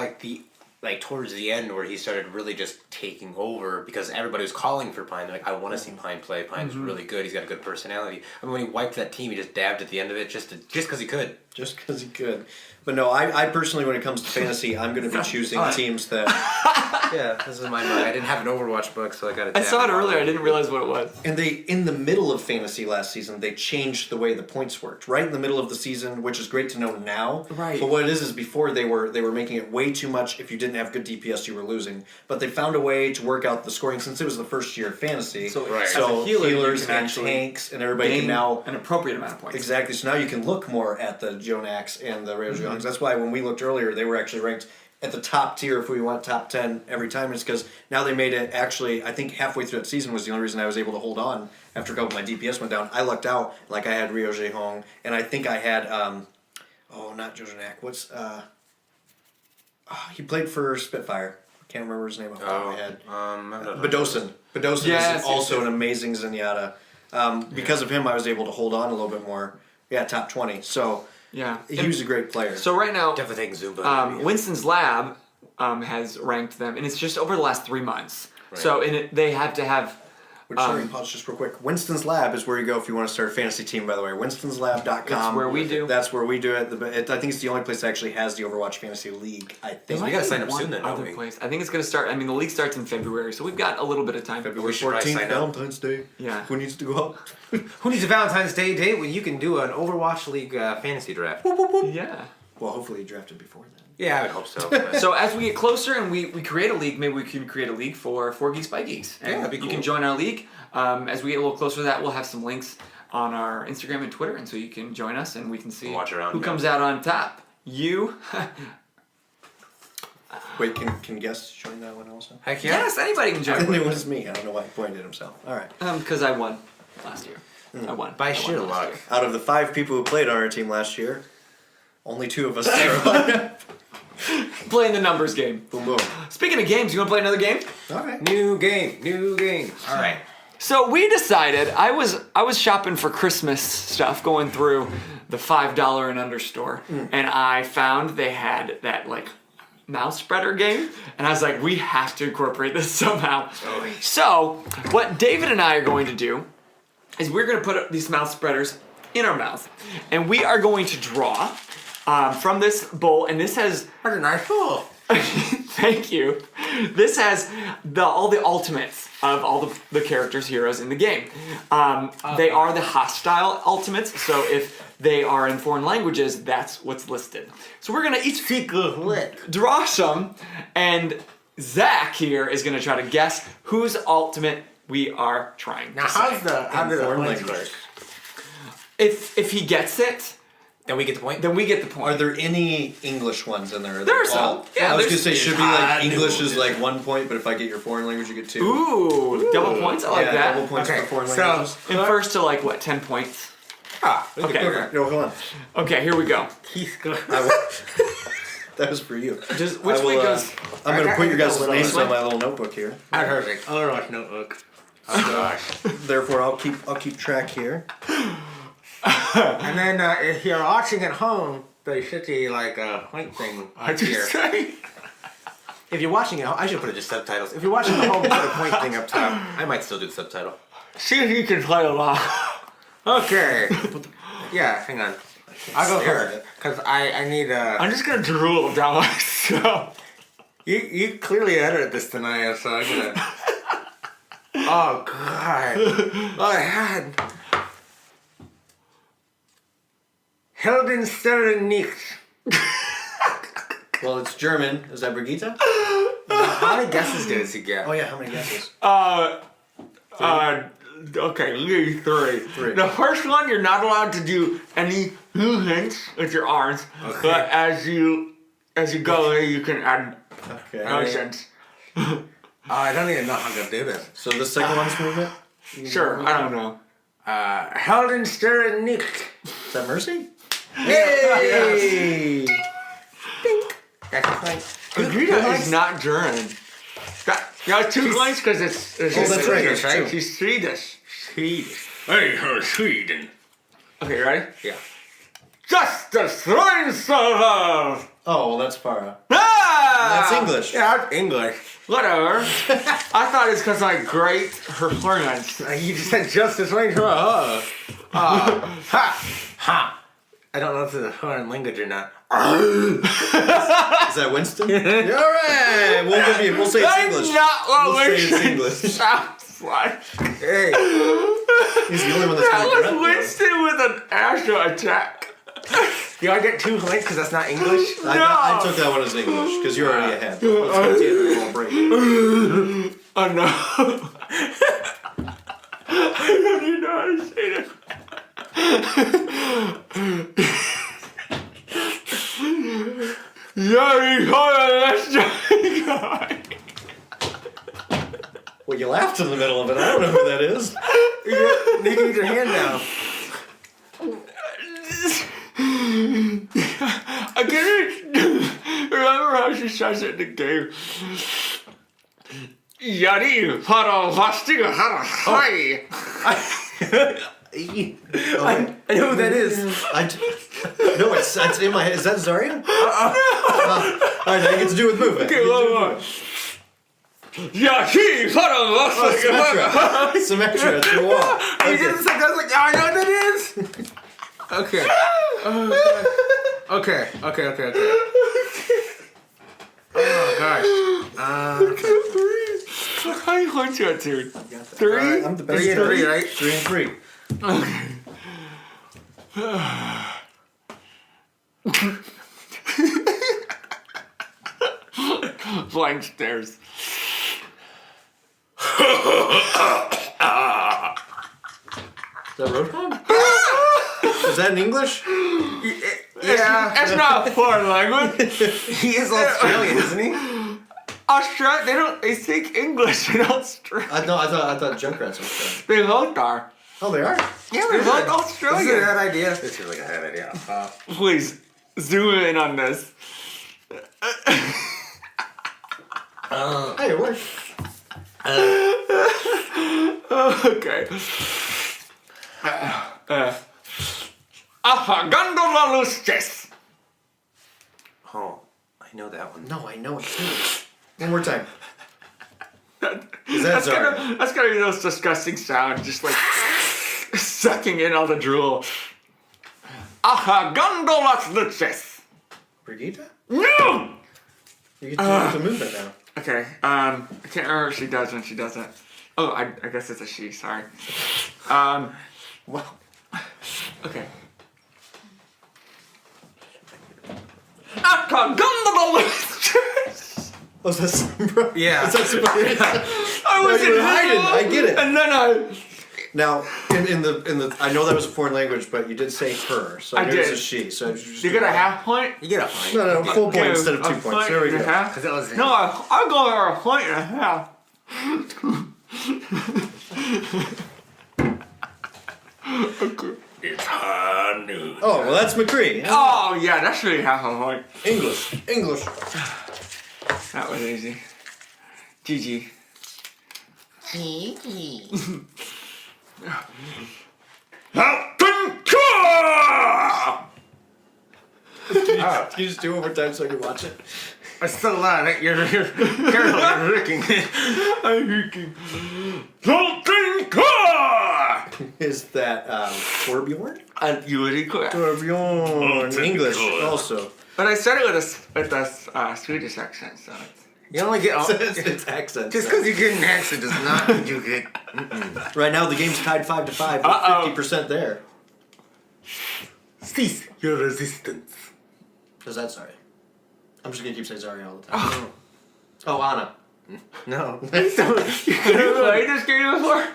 towards the end where he started really just taking over because everybody was calling for Pine. They're like, I want to see Pine play. Pine's really good. He's got a good personality. I mean, when he wiped that team, he just dabbed at the end of it just because he could. Just because he could. But no, I personally, when it comes to fantasy, I'm going to be choosing teams that... Yeah, this is my mind. I didn't have an Overwatch book, so I got it. I saw it earlier. I didn't realize what it was. And in the middle of fantasy last season, they changed the way the points worked. Right in the middle of the season, which is great to know now. Right. But what it is before they were making it way too much. If you didn't have good DPS, you were losing. But they found a way to work out the scoring since it was the first year of fantasy. So healers and tanks and everybody can now... an appropriate amount of points. Exactly. So now you can look more at the Jonaks and the Ray Jongs. That's why when we looked earlier, they were actually ranked at the top tier if we went top 10 every time. It's because now they made it actually, I think halfway through that season was the only reason I was able to hold on after a couple of my DPS went down. I lucked out, like I had Rio Jehong, and I think I had, not Jojanak, what's, he played for Spitfire. Can't remember his name off the top of my head. Bedosin. Bedosin is also an amazing Zenyatta. Because of him, I was able to hold on a little bit more. Yeah, top 20. So Yeah. he was a great player. So right now, Definitely taking Zumba. Winston's Lab has ranked them, and it's just over the last 3 months. Right. So they have to have. Which, sorry, pause just real quick. Winston's Lab is where you go if you want to start a fantasy team, by the way. WinstonsLab.com. That's where we do. That's where we do it. I think it's the only place that actually has the Overwatch Fantasy League, I think. We gotta sign up soon then, don't we? Place. I think it's going to start. I mean, the league starts in February, so we've got a little bit of time. February We should probably 14th, sign up. Valentine's Day. Yeah. Who needs to go out? Who needs a Valentine's Day date when you can do an Overwatch League fantasy draft? Yeah. Well, hopefully you drafted before then. Yeah, I would hope so. but- So as we get closer and we create a league, maybe we can create a league for Geeks by Geeks. And Yeah, that'd be you can cool. join our league. As we get a little closer to that, we'll have some links on our Instagram and Twitter, and so you can join us and we can see Watch around, who yeah. comes out on top. You. Wait, can guests join that one also? Heck yeah. Yes, anybody can I join. think it was me. I don't know why he pointed at himself. All right. Because I won last year. I won. By I sheer won last luck. year. Out of the 5 people who played on our team last year, only 2 of us survived. Playing the numbers game. Boom, boom. Speaking of games, you want to play another game? All right. New game. All right. So we decided I was shopping for Christmas stuff, going through the $5 and under store, and I found they had that like mouse spreader game, and I was like, we have to incorporate this somehow. So what David and I are going to do is we're going to put these mouse spreaders in our mouth, and we are going to draw from this bowl, and this has. What a nice bowl. Thank you. This has all the ultimates of all the characters, heroes in the game. They are the hostile ultimates, so if they are in foreign languages, that's what's listed. So we're gonna each draw some, and Zach here is gonna try to guess whose ultimate we are trying to say. how do the foreign points languages. work? If he gets it, Then we get the point. then we get the point. Are there any English ones in there? There are some. Yeah, I was there's- gonna say it should be like English is like 1 point, but if I get your foreign language, you get 2. Ooh, double points. I like yeah, that. double points Okay, for foreign so- languages. And first to like what, 10 points? Okay. No, hold on. Okay, here we go. He's good. That was for you. Just which I will, way goes? I'm gonna put your guys' This names way? on my little notebook here. Perfect. Overwatch notebook. Oh gosh. Therefore, I'll keep track here. And then if you're watching at home, there should be like a point thing up here. If you're watching at home, I should put it just subtitles. If you're watching at home, put a point thing up top. I might still do the subtitle. See if you can play along. Okay. Yeah, hang on. I'll go Stare at first it. because I need I'm just gonna drool down myself. You clearly edited this tonight, so I'm gonna. Oh god. Oh I had. Heldenstern nicht. Well, it's German. Is that Brigitte? How many guesses does he get? Oh yeah, how many guesses? Okay, you 3. 3. The first one, you're not allowed to do any movements with your arms, Okay. but as you go, you can add Okay. motions. Oh, I don't even know how to do this. So the second one's movement. Sure, I don't know. Heldenstern nicht. Is that Mercy? Hey! That's a point. Brigitte is not German. Got 2 points because it's that's right, Swedish, that's true. She's Swedish. Hey, Sweden. Okay, you ready? Yeah. Justice reigns above! Oh, well, that's Farah. Ah! That's English. Yeah, I'm English. Whatever. I thought it's because I grate her friends. You just said justice right to ha! Ha! I don't know if it's a foreign language or not. Is that Winston? All right. We'll say it's That's English. not what We'll say it's Winston English. sounds like. Hey. He's the only one that's That gonna was correct Winston with an astro attack. Do I get 2 points because that's not English? it. I took that one as English because you're already ahead. Let's continue the whole break. Oh no. I don't even know how to say that. Yari You laughed in the middle of it. I don't know who that is. You can use your hand now. I can't remember how she says it in the game. Yari, hara, vastiga, hara, hi. I know who that is. No, it's in my head. Is that Zarya? Alright, now you get to do with movement. Okay, one more. Yari, hara, vastiga, hara. Symmetra through the wall. You did this like I was like, I know what that is. Okay. Okay. Oh gosh. How you want you, dude? Three? I'm the best. 3 and 3, right? 3 and 3. Flying stairs. Is that Roadhog? Is that in English? Yeah. It's not a foreign language. He is Australian, isn't he? Australia, they speak English in Australia. I thought Junkrat's Australian. They both are. Oh, they are? Yeah, they're both This is a Australian. bad idea. This is like a bad idea. Please, zoom in on this. Hey, it worked. Okay. Gondola luces. Oh, I know that one. No, I know it too. One more time. Is that Zarya? That's gonna be those disgusting sounds, just like sucking in all the drool. Gondola luces. Brigitte? No! You get to do the movement now. Okay, I can't remember what she does when she doesn't. Oh, I guess it's a she, sorry. Wow. Okay. Gondola luces. Oh, is that Sombra? Yeah. Is that Sombra? I was you were hiding. I get it. And then I... Now, in the, I know that was a foreign language, but you did say her, so I knew it was did. a she. So just You get a half point? You get a point. No, full point Okay, instead of 2 a points. point There we and a go. half? 'Cause that was No, I'll go for a point and a half. Okay. It's high noon. Oh, well, that's McCree. Oh, yeah, that should be half a point. English. That was easy. GG. Can you just do it one more time so I can watch it? It's still alive. You're careful. You're ricking it. I'm hooking. Something car! Is that Torbjorn? You would equal. Torbjorn. English also. But I said it with a Swedish accent, so. You only get It's accent. just because you get an accent does not mean you get. Right now the game's tied 5-5 with 50% there. Cease your resistance. Is that Zarya? I'm just gonna keep saying Zarya all the time. Oh, Anna. No. Have you played this game before?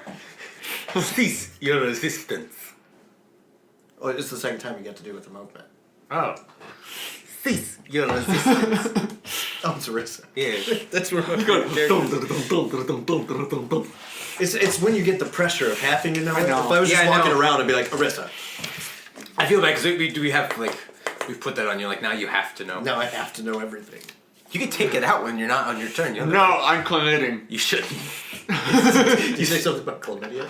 Cease your resistance. Oh, it's the second time you get to do it with the movement. Oh. Cease your resistance. Oh, it's Arissa. Yeah. That's where it's when you get the pressure of having to know it. If I was just walking around and be like, Arissa. I feel bad because we have like we've put that on you. Like now you have to know. Now I have to know everything. You can take it out when you're not on your turn. You know? No, I'm committing. You shouldn't. Did you say something about chlamydia?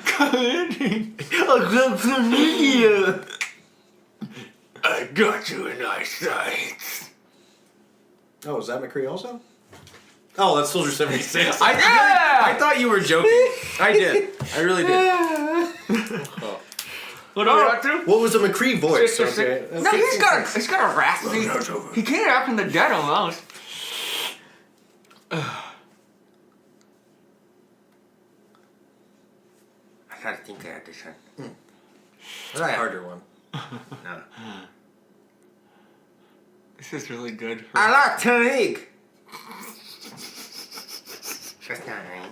Committing. I got you in eyesight. Oh, is that McCree also? Oh, that's Soldier 76. I thought you were joking. I did. I really did. What do we got to? What was a McCree voice? Six. Okay. No, he's got a raspy. He came up in the dead almost. I gotta think I had this one. That's a harder one. No. This is really good. I like Tonique. That's not right.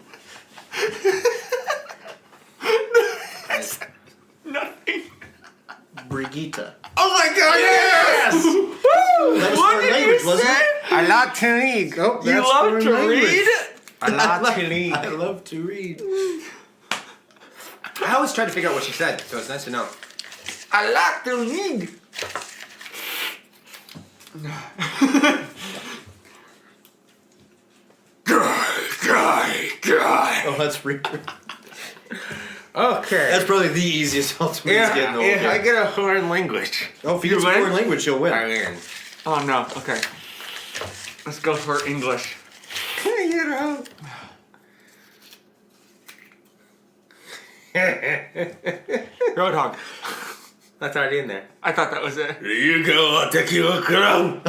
Nothing. Brigitte. Oh my god, yes! That was What foreign did language, you wasn't say? it? I like Tonique. Oh, You that's love foreign to language. read? I love to read. I love to read. I always try to figure out what she said, so it's nice to know. I like to read. Oh, that's weird. Okay. That's probably the easiest ultimate to get in the whole if I game. get a foreign language. Oh, if you get win? foreign language, you'll win. I win. Oh no. Okay. Let's go for English. You know. Roadhog. That's already in there. I thought that was it. Here you go, I'll take you a crown.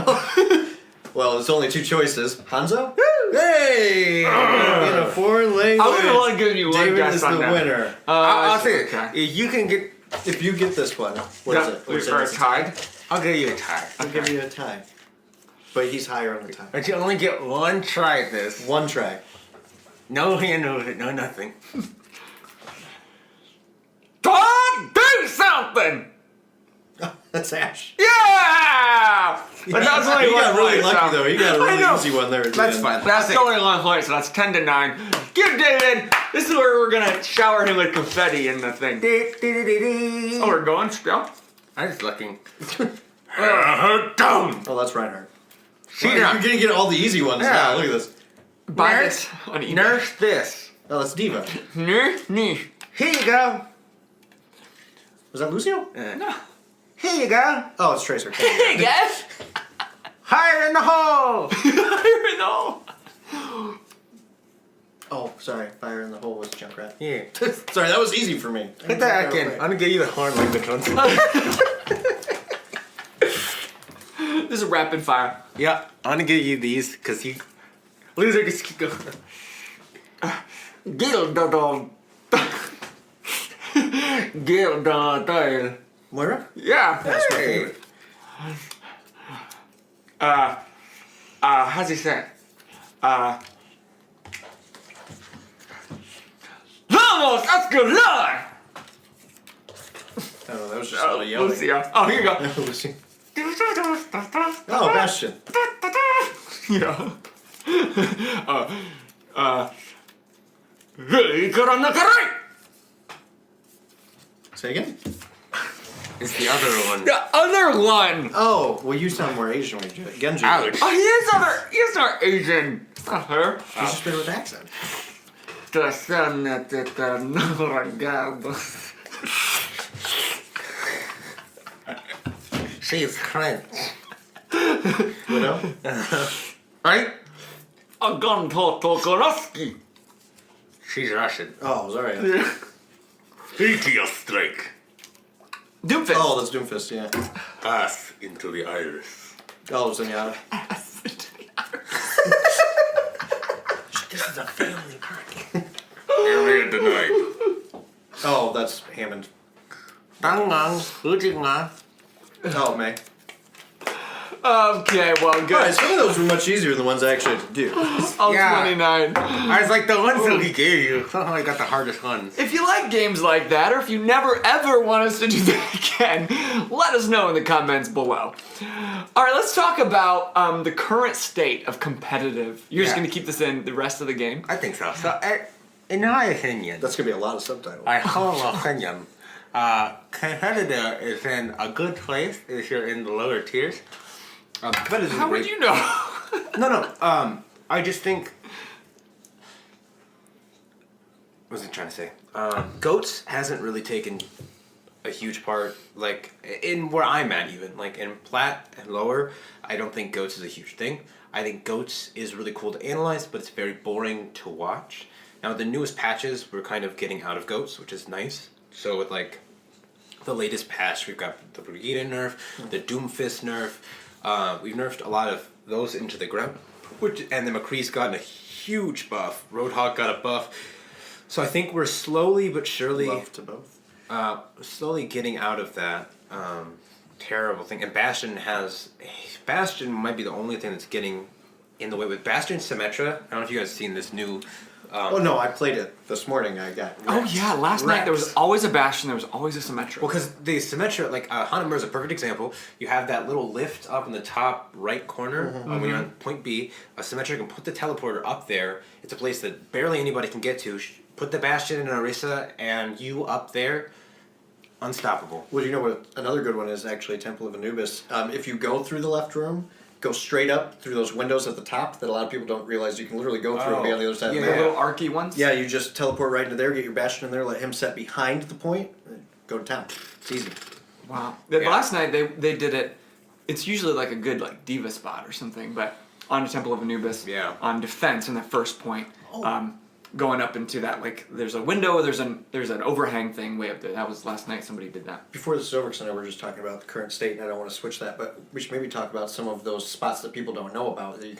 Well, it's only two choices. Hanzo? Hey! In a foreign language. I would have only given you one David guess is on the that. winner. I'll say it. okay. If you can get, If you get this one, what is it? What is it? Or Is it tied. I'll give you a tie. I'll give you a tie. But he's higher on the tie. But you only get one try at this. One try. No hand over it, no nothing. Todd, do something! That's Ash. Yeah! But that's only You one got really point, lucky so- though. You got a I know. really easy one there. at the That's end. fine. That's I'll only one point, so that's 10-9. Give David. This is where we're gonna shower him with confetti in the thing. take- Oh, we're going still. I'm just looking. Down. Oh, that's Reinhardt. See You're now. gonna get all the easy ones Yeah. now. Look at this. Buy Nurse, this on eBay. nurse this. Oh, that's Diva. Here Here you go. Was that Lucio? No. Here you go. Oh, it's Tracer. Hey guys. Higher in the hole. I know. Oh, sorry. Fire in the hole was Junkrat. Yeah. Sorry, that was easy for me. Put that back in. I'm gonna give you the horn language one. This is rapid fire. Yeah, I'm gonna give you these because you loser just keep going. Gildadol. Gildadol. Moira? Yeah. That's my favorite. How's he say it? Vamos, Escalar! Oh, that was just a lot of yelling. Lucia. Oh, here you go. Lucy. Oh, Bastion. Yeah. Hey, Karanakarai! Say again? It's the other one. The other one! Oh, well, you sound more Asian when you do it. Genji. Ouch. Oh, he's not Asian. It's not her. He's just been with accent. The sun that She's French. Widow? Right? A gun to Tokoroski. She's Russian. Oh, sorry. Meteor strike. Doomfist. Oh, that's Doomfist, yeah. Pass into the iris. Oh, Zenyatta. This is a family party. Area denied. Oh, that's Hammond. Dangang, Ujingma. Oh, May. Okay, well, good. Alright, some of those were much easier than the ones I actually had to do. Oh, Yeah. 29. I was like, the ones that we gave you. Somehow I got the hardest ones. If you like games like that, or if you never ever want us to do that again, let us know in the comments below. Alright, let's talk about the current state of competitive. You're just Yeah. going to keep this in the rest of the game? I think so. So, in my opinion, That's gonna be a lot of subtitles. my whole opinion, competitor is in a good place if you're in the lower tiers. Competitive is How would great. you know? No. I just think. What was I trying to say? Goats hasn't really taken a huge part, like in where I'm at, even like in plat and lower. I don't think goats is a huge thing. I think goats is really cool to analyze, but it's very boring to watch. Now the newest patches, we're kind of getting out of goats, which is nice. So with like the latest patch, we've got the Brigida nerf, the Doomfist nerf. We've nerfed a lot of those into the ground, and the McCree's gotten a huge buff. Roadhog got a buff. So I think we're slowly but surely Love to both. slowly getting out of that terrible thing. And Bastion might be the only thing that's getting in the way with Bastion Symmetra. I don't know if you guys have seen this new Oh no, I played it this morning. I got Oh wrecked. yeah, last night there was always a Bastion, there was always a Symmetra. Well, because the Symmetra, like Hanamura is a perfect example. You have that little lift up in the top right corner when you're on point B. A Symmetra can put the teleporter up there. It's a place that barely anybody can get to. Put the Bastion in Orisa, and you up there, unstoppable. Well, you know what? Another good one is actually Temple of Anubis. If you go through the left room, go straight up through those windows at the top that a lot of people don't realize you can literally go through and be on the other side of the The map. little archy ones? Yeah, you just teleport right into there, get your Bastion in there, let him set behind the point, and go to town. It's easy. Wow. Yeah. Last night they did it. It's usually like a good like diva spot or something, but on the Temple of Anubis, on defense in the first point, going up into that like there's a window, there's an overhang thing way up there. That was last night. Somebody did that. Before this is over, because I know we're just talking about the current state, and I don't want to switch that, but we should maybe talk about some of those spots that people don't know about that you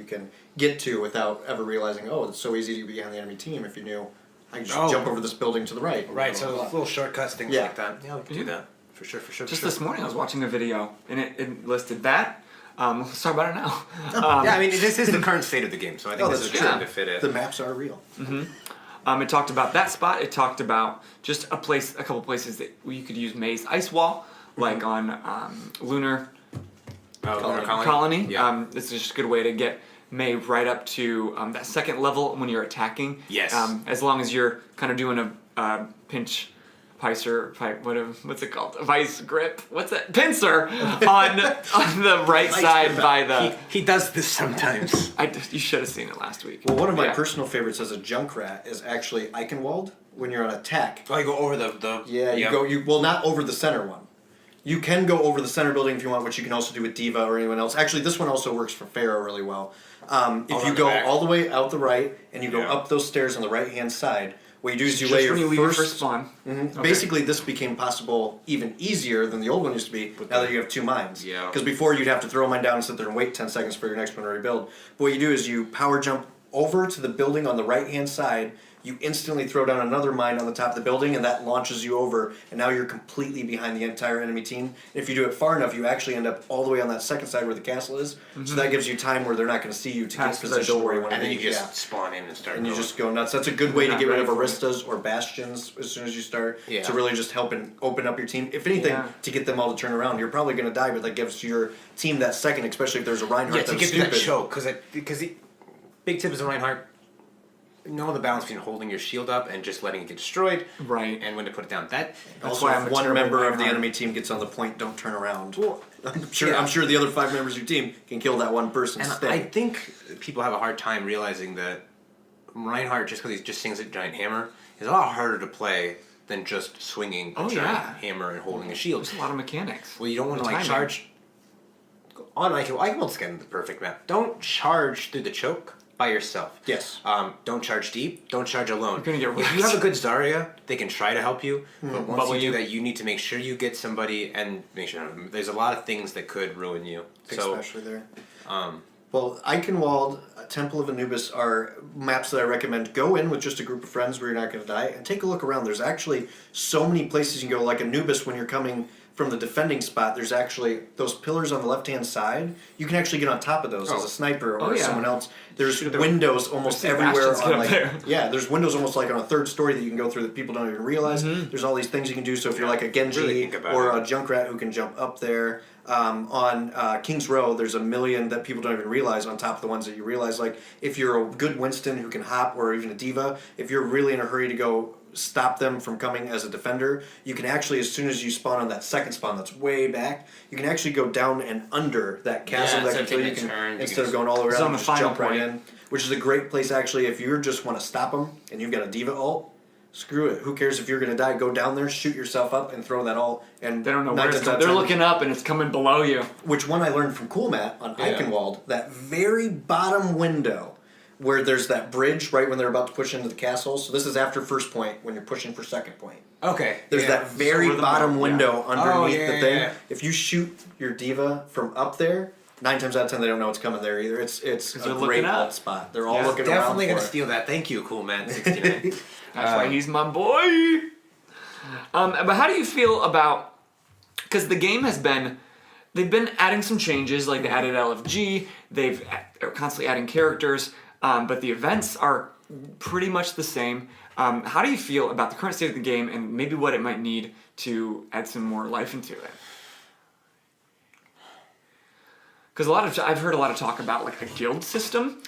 can get to without ever realizing. Oh, it's so easy to be on the enemy team if you knew. I can just jump over this building to the right. Right, so little shortcuts, things Yeah. like that. Yeah, we can do that. For sure. Just this morning, I was watching a video and it listed that. Let's talk about it now. Yeah, I mean, this is the current state of the game, so I think this is trying to fit in. The maps are real. It talked about that spot. It talked about just a couple places that you could use May's Ice Wall, like on Lunar Colony. Yeah. It's just a good way to get May right up to that second level when you're attacking. Yes. As long as you're kind of doing a pinch. What's it called? A vice grip? What's that? Pincer on the right side by the. He does this sometimes. You should have seen it last week. Well, one of my personal favorites as a Junkrat is actually Eichenwald when you're on attack. Oh, you go over the Yeah, you well, not over the center one. You can go over the center building if you want, which you can also do with Diva or anyone else. Actually, this one also works for Pharaoh really well. If you go all the way out the right and you go up those stairs on the right-hand side, what you do is you lay your first spawn. Okay. Basically, this became possible even easier than the old one used to be. Now that you have two mines. Yeah. Because before you'd have to throw a mine down and sit there and wait 10 seconds for your next one to rebuild. But what you do is you power jump over to the building on the right-hand side. You instantly throw down another mine on the top of the building, and that launches you over, and now you're completely behind the entire enemy team. And if you do it far enough, you actually end up all the way on that second side where the castle is, so that gives you time where they're not going to see you to get position where you want to be. And then you just spawn in and start. And you just go nuts. That's a good way to get rid of Aristas or Bastions as soon as you start, to really just help and open up your team. If anything, to get them all to turn around. You're probably going to die, but that gives your team that second, especially if there's a Reinhardt to get to that choke, because the big tip is a Reinhardt. Know the balance between holding your shield up and just letting it get destroyed, right? And when to put it down. That's also, if one member of the enemy team gets on the point, don't turn around. Well, I'm sure the other 5 members of your team can kill that one person. And I think people have a hard time realizing that Reinhardt, just because he just swings a giant hammer, is a lot harder to play than just swinging a giant hammer and holding a shield. There's a lot of mechanics. Well, you don't want to charge. On I can scan the perfect map. Don't charge through the choke by yourself. Yes. Don't charge deep. Don't charge alone. You're gonna get if you have a good Zarya, they can try to help you. But once you do you. that, you need to make sure you get somebody and make sure there's a lot of things that could ruin you. Especially there. Well, Eichenwald, Temple of Anubis are maps that I recommend. Go in with just a group of friends where you're not going to die, and take a look around. There's actually so many places you can go. Like Anubis, when you're coming from the defending spot, there's actually those pillars on the left-hand side. You can actually get on top of those as a sniper or someone else. There's windows almost everywhere. There's windows almost like on a third story that you can go through that people don't even realize. There's all these things you can do. So if you're like a Genji or a Junkrat who can jump up there. On King's Row, there's a million that people don't even realize on top of the ones that you realize. Like, if you're a good Winston who can hop, or even a Diva, if you're really in a hurry to go stop them from coming as a defender, you can actually, as soon as you spawn on that second spawn that's way back, you can actually go down and under that castle that can kill you. Instead of going all the way around, just jump right in. Which is a great place, actually, if you just want to stop them and you've got a Diva ult. Screw it. Who cares if you're going to die? Go down there, shoot yourself up, and throw that all. And they don't know where it's coming. They're looking up, and it's coming below you. Which one I learned from Cool Matt on Eichenwald, that very bottom window where there's that bridge right when they're about to push into the castle. So this is after first point when you're pushing for second point. Okay. There's that very bottom window underneath the thing. Yeah. If you shoot your Diva from up there, 9 times out of 10 they don't know what's coming there either. It's a great ult spot. They're all looking around. Definitely gonna steal that. Thank you, Cool Man 69. That's why he's my boy. But how do you feel about? Because the game they've been adding some changes. Like they added LFG. They're constantly adding characters. But the events are pretty much the same. How do you feel about the current state of the game and maybe what it might need to add some more life into it? Because I've heard a lot of talk about like a guild system.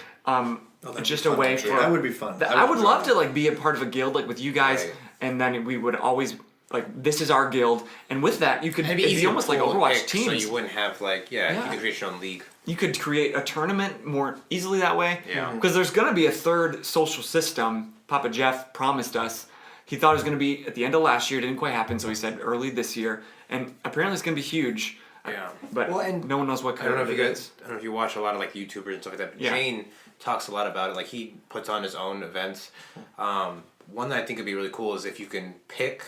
Just a way for that would be fun. I would love to like be a part of a guild like with you guys, and then we would always like this is our guild, and with that you could it'd be almost like Overwatch teams. So you wouldn't have like you could create your own league. You could create a tournament more easily that way. Yeah. Because there's gonna be a third social system. Papa Jeff promised us. He thought it was gonna be at the end of last year. It didn't quite happen, so he said early this year, and apparently it's gonna be huge. Yeah. But no one knows what kind of it is. I don't know if you watch a lot of like YouTubers and stuff like that. But Jane talks a lot about it. Like he puts on his own events. One that I think would be really cool is if you can pick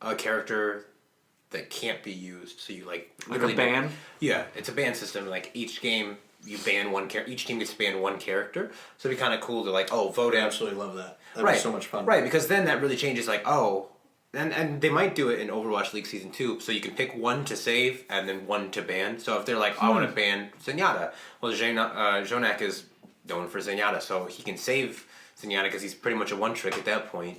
a character that can't be used. So you like a ban? Yeah, it's a ban system. Like each game you ban one character. Each team gets to ban one character. So it'd be kind of cool to like vote I out. absolutely love that. That'd be so much fun. Right, because then that really changes like and they might do it in Overwatch League Season 2, so you can pick one to save and then one to ban. So if they're like, I want to ban Zenyatta, well, Jonak is known for Zenyatta, so he can save Zenyatta because he's pretty much a one-trick at that point.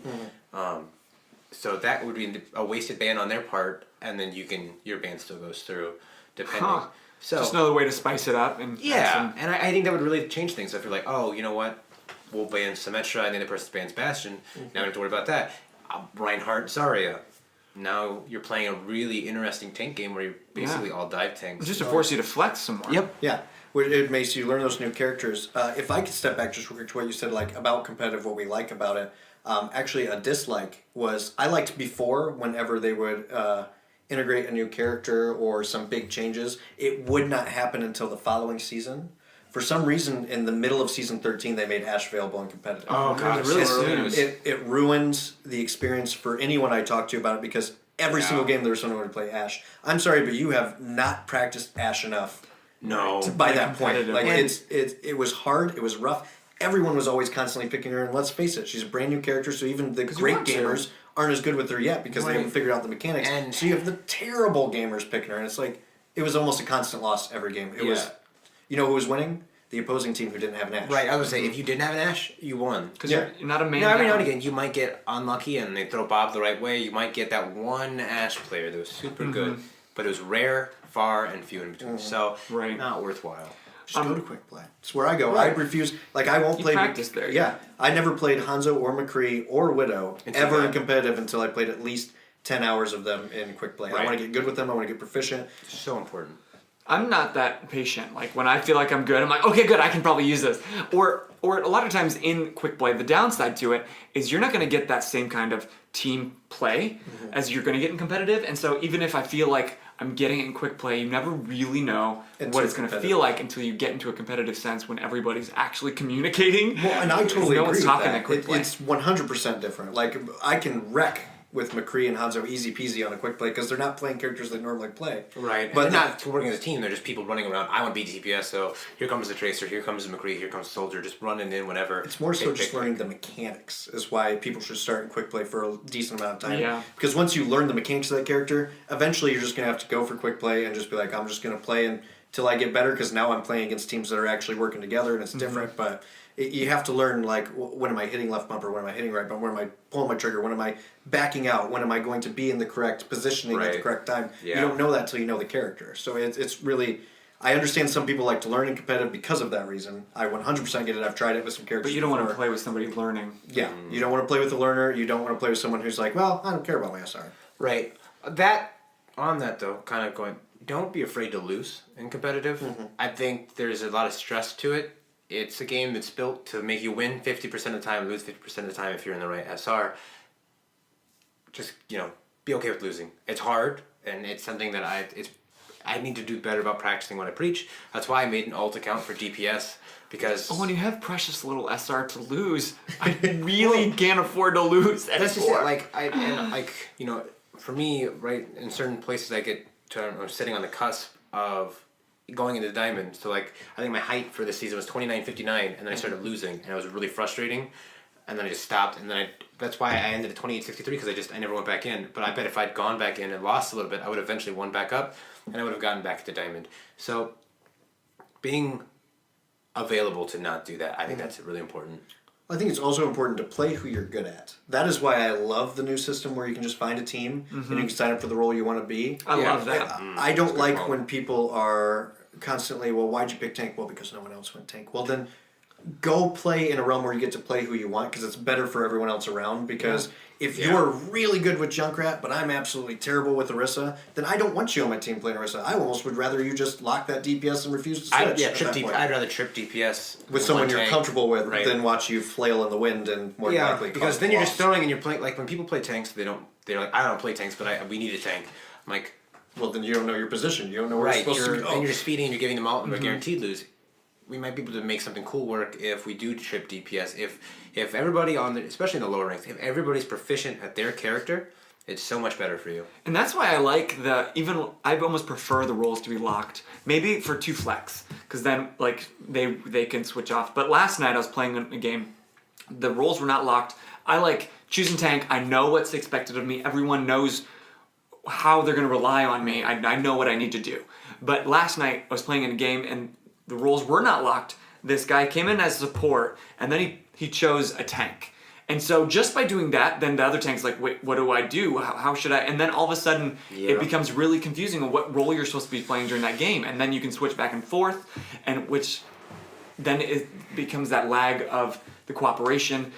So that would be a wasted ban on their part, and then your ban still goes through, depending. So just another way to spice it up. And and I think that would really change things. So if you're like, you know what, we'll ban Symmetra, and the other person bans Bastion, now we don't have to worry about that. Reinhardt, Zarya. Now you're playing a really interesting tank game where you're basically all dive tanks. Just to force you to flex some more. Yep. Yeah. It makes you learn those new characters. If I could step back just real quick to what you said, like about competitive, what we like about it. Actually, a dislike was I liked before whenever they would integrate a new character or some big changes, it would not happen until the following season. For some reason, in the middle of season 13, they made Ashe available in competitive. Oh god, really soon. It ruins the experience for anyone I talk to about it because every single game there was someone who would play Ashe. I'm sorry, but you have not practiced Ashe enough. No. By that point, like it was hard. It was rough. Everyone was always constantly picking her, and let's face it, she's a brand new character. So even the great gamers aren't as good with her yet because they haven't figured out the mechanics. And so you have the terrible gamers picking her, and it's like it was almost a constant loss every game. It was. You know who was winning? The opposing team who didn't have an Ashe. Right, I was going to say, if you didn't have an Ashe, you won. Because you're not a man. Now, every now and again, you might get unlucky and they throw Bob the right way. You might get that one Ashe player that was super good, but it was rare, far, and few in between. So, not worthwhile. Just go to quick play. It's where I go. I refuse. Like, I won't play. Practice there. Yeah. I never played Hanzo or McCree or Widow ever in competitive until I played at least 10 hours of them in quick play. I want to get good with them. I want to get proficient. It's so important. I'm not that patient. Like when I feel like I'm good, I'm like, okay, good, I can probably use this. Or a lot of times in quick play, the downside to it is you're not going to get that same kind of team play as you're going to get in competitive. And so even if I feel like I'm getting it in quick play, you never really know what it's going to feel like until you get into a competitive sense when everybody's actually communicating. Well, and I totally agree with that. Quick play. It's 100% different. Like I can wreck with McCree and Hanzo easy peasy on a quick play because they're not playing characters they normally play. Right, but they're not working as a team. They're just people running around. I want to be DPS, so here comes the Tracer, here comes the McCree, here comes the Soldier, just running in whenever. It's more so just learning the mechanics is why people should start in quick play for a decent amount of time. Yeah. Because once you learn the mechanics of that character, eventually you're just going to have to go for quick play and just be like, I'm just going to play until I get better because now I'm playing against teams that are actually working together and it's different, but... You have to learn, like, when am I hitting left bumper, when am I hitting right bumper, when am I pulling my trigger, when am I backing out, when am I going to be in the correct positioning at the correct time. Yeah. You don't know that until you know the character. So it's really... I understand some people like to learn in competitive because of that reason. I 100% get it. I've tried it with some characters But you don't want to play with somebody learning. Yeah. You don't want to play with a learner. You don't want to play with someone who's like, well, I don't care about my SR. Right. On that, though, kind of going... Don't be afraid to lose in competitive. I think there's a lot of stress to it. It's a game that's built to make you win 50% of the time, lose 50% of the time if you're in the right SR. Just, be okay with losing. It's hard, and it's something that I need to do better about practicing what I preach. That's why I made an alt account for DPS, because... when you have precious little SR to lose, I really can't afford to lose anymore. That's just it. For me, right, in certain places I'm sitting on the cusp of... going into Diamond, so I think my height for this season was 29.59, and then I started losing, and it was really frustrating, and then I just stopped, and then that's why I ended at 28.63 because I never went back in. But I bet if I'd gone back in and lost a little bit, I would have eventually won back up, and I would have gotten back to Diamond. So being available to not do that, I think that's really important. I think it's also important to play who you're good at. That is why I love the new system where you can just find a team and you can sign up for the role you want to be. I love that. I don't like when people are constantly, well, why'd you pick tank? Well, because no one else went tank. Well, then go play in a realm where you get to play who you want because it's better for everyone else around. Because if you're really good with Junkrat, but I'm absolutely terrible with Orisa, then I don't want you on my team playing Orisa. I almost would rather you just lock that DPS and refuse to switch. I'd rather trip DPS with someone you're tank. comfortable with than watch you flail in the wind and more likely because then you're just throwing and you're playing like when people play tanks they're like I don't play tanks but we need a tank. I'm like, well then you don't know your position, you don't know where you're supposed to go, and you're just feeding and you're giving them all a guaranteed lose. We might be able to make something cool work if we do trip DPS. If everybody especially in the lower ranks, if everybody's proficient at their character, it's so much better for you. And that's why I like I almost prefer the roles to be locked. Maybe for 2 flex, because then like they can switch off. But last night I was playing a game, the roles were not locked. I like choosing tank. I know what's expected of me. Everyone knows how they're going to rely on me. I know what I need to do. But last night I was playing in a game and the roles were not locked. This guy came in as support, and then he chose a tank. And so just by doing that, then the other tank's like, wait, what do I do? How should I? And then all of a sudden, it becomes really confusing on what role you're supposed to be playing during that game. And then you can switch back and forth, and which then it becomes that lag of the cooperation,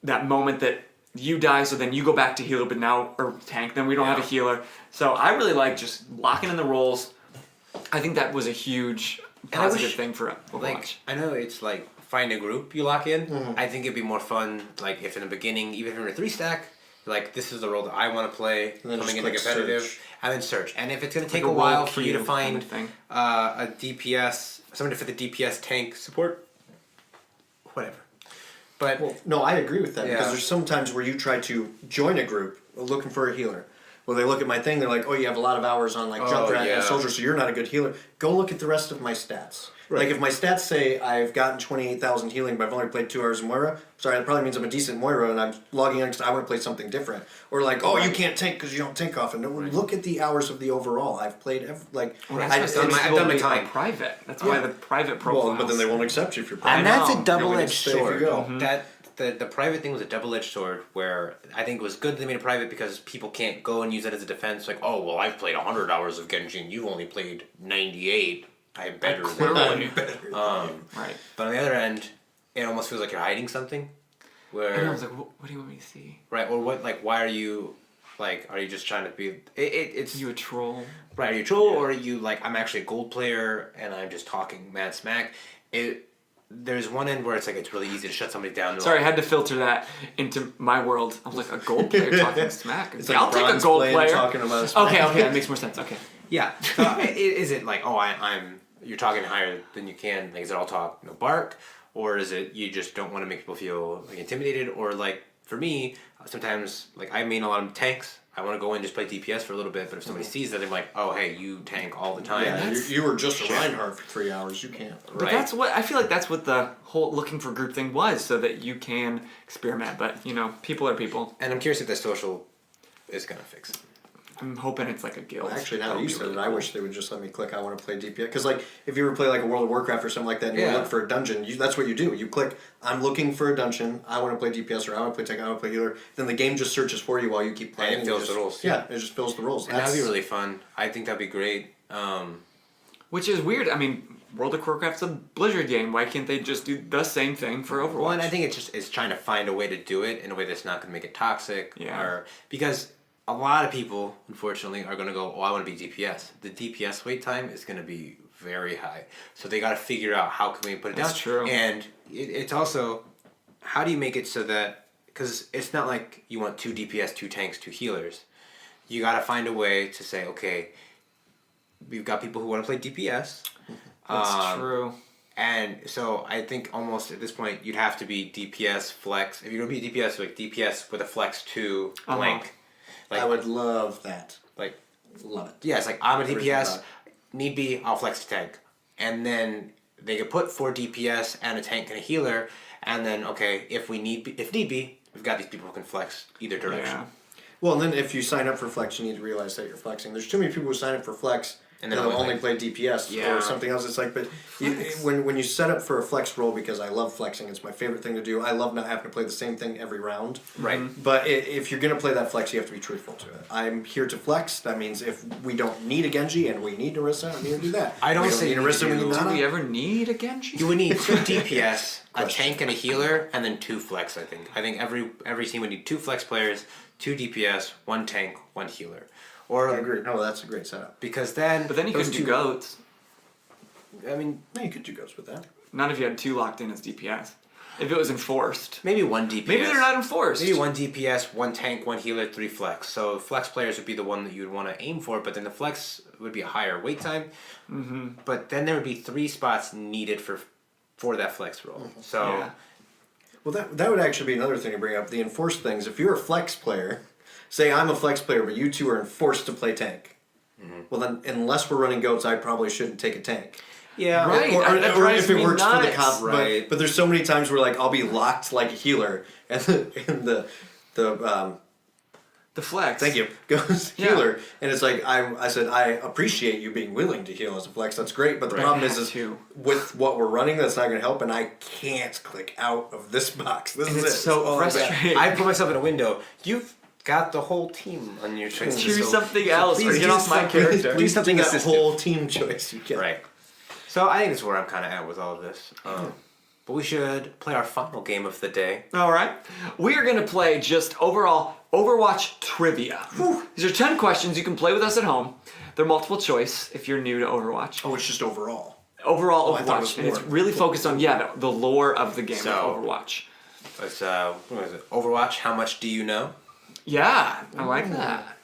that moment that you die, so then you go back to healer, but now, or tank, then we don't have a healer. So I really like just locking in the roles. I think that was a huge positive thing for Overwatch. Like, I know it's like find a group you lock in. I think it'd be more fun like if in the beginning, even if you're in a 3-stack, like this is the role that I want to play coming into competitive, and then search. And if it's gonna take a while for you to find a DPS, someone to fit the DPS tank support, whatever. But no, I agree with that because there's some times where you try to join a group looking for a healer. Well, they look at my thing, they're like, oh, you have a lot of hours on like Junkrat and Soldier, so you're not a good healer. Go look at the rest of my stats. Right. Like if my stats say I've gotten 28,000 healing, but I've only played 2 hours of Moira, sorry, that probably means I'm a decent Moira and I'm logging in because I want to play something different. Or like, oh, you can't tank because you don't tank often. No, look at the hours of the overall. I've played, I've done my time. Private. That's why the private profiles. Well, but then they won't accept you if you're private. And that's a double-edged sword. That the private thing was a double-edged sword where I think it was good they made it private because people can't go and use that as a defense. Like, oh, well, I've played 100 hours of Genshin. You've only played 98. I'm better than you. Right. But on the other end, it almost feels like you're hiding something. Where and I was like, what do you want me to see? Right. Or what? Like, why are you? Like, are you just trying to be? It's you a troll? Right. Are you a troll or are you like I'm actually a gold player and I'm just talking mad smack? There's one end where it's like it's really easy to shut somebody down. Sorry, I had to filter that into my world. I was like, a gold player talking smack. It's like I'll take a gold player talking about okay, that makes more sense. Okay. Yeah. So is it like, oh, I'm you're talking higher than you can? Like, is it all talk, no bark, or is it you just don't want to make people feel like intimidated? Or like for me, sometimes like I main a lot of tanks. I want to go in and just play DPS for a little bit, but if somebody sees that, they're like, "Oh, hey, you tank all the time." Yeah, you were just a Reinhardt for 3 hours. You can't. But that's what I feel like. That's what the whole looking for group thing was, so that you can experiment. But people are people. And I'm curious if the social is gonna fix it. I'm hoping it's like a guild. Well, actually, now that you said it, I wish they would just let me click I want to play DPS. Because like, if you ever play like a World of Warcraft or something like that and you look for a dungeon, that's what you do. You click, I'm looking for a dungeon, I want to play DPS or I want to play tank, I want to play healer. Then the game just searches for you while you keep playing. And it fills the roles. Yeah, it just fills the roles. And that'd be really fun. I think that'd be great. Which is weird. I mean, World of Warcraft's a Blizzard game. Why can't they just do the same thing for Overwatch? Well, and I think it's trying to find a way to do it in a way that's not going to make it toxic. Yeah. Or because a lot of people, unfortunately, are going to go, oh, I want to be DPS. The DPS wait time is going to be very high. So they got to figure out how can we put it down. That's true. And it's also, how do you make it so that, because it's not like you want 2 DPS, 2 tanks, 2 healers. You got to find a way to say, okay, we've got people who want to play DPS. That's true. And so I think almost at this point, you'd have to be DPS flex. If you're going to be DPS, like DPS with a flex 2 link. Like, I would love that. Like, love it. Yeah, it's like I'm a DPS. Need be, I'll flex to tank, and then they could put 4 DPS and a tank and a healer, and then okay, if need be, we've got these people who can flex either direction. Yeah. Well, and then if you sign up for flex, you need to realize that you're flexing. There's too many people who sign up for flex and then they'll I'm only like, play DPS Yeah. or something else. It's like, but when you set up for a flex role, because I love flexing, it's my favorite thing to do. I love not having to play the same thing every round. Right. But if you're gonna play that flex, you have to be truthful to it. I'm here to flex. That means if we don't need a Genji and we need Narissa, I'm here to do that. I don't we say need you need Narissa. to We do- need Do Nana. we ever need a Genji? You would need 2 DPS, a Question. tank and a healer, and then 2 flex. I think every team would need 2 flex players, 2 DPS, 1 tank, 1 healer, or I agree. No, that's a great setup. because then. But then you those could do two- goats. I mean, No, you could do ghosts with that. Not if you had 2 locked in as DPS. If it was enforced. maybe 1 DPS. Maybe they're not enforced. Maybe 1 DPS, 1 tank, 1 healer, 3 flex. So flex players would be the one that you would want to aim for, but then the flex would be a higher wait time. Mm-hmm. But then there would be 3 spots needed for that flex role. So Yeah. Well, that would actually be another thing to bring up. The enforced things. If you're a flex player, say I'm a flex player, but you two are forced to play tank. Well, then unless we're running goats, I probably shouldn't take a tank. yeah, Right. Or That or drives if it me works for the nuts. comp, Right. But there's so many times where like I'll be locked like a healer, and the The flex. thank you goes Yeah. healer, and it's like I said I appreciate you being willing to heal as a flex. That's great, but the Right. problem Have is to. with what we're running, that's not going to help, and I can't click out of this box. This And is it's it. so all I got. frustrating. I put myself in a window. You've got the whole team on your choice. Choose something else or please get do off my something- character. Do something that assistive. whole team choice you get. Right. So I think that's where I'm kind of at with all of this. But we should play our final game of the day. All right. We are going to play just overall Overwatch trivia. These are 10 questions you can play with us at home. They're multiple choice if you're new to Overwatch. Oh, it's just overall. Overall I thought it was Overwatch. And it's more. really focused on, the lore of the game So- of Overwatch. Let's what is it? Overwatch. How much do you know? Yeah, I like that.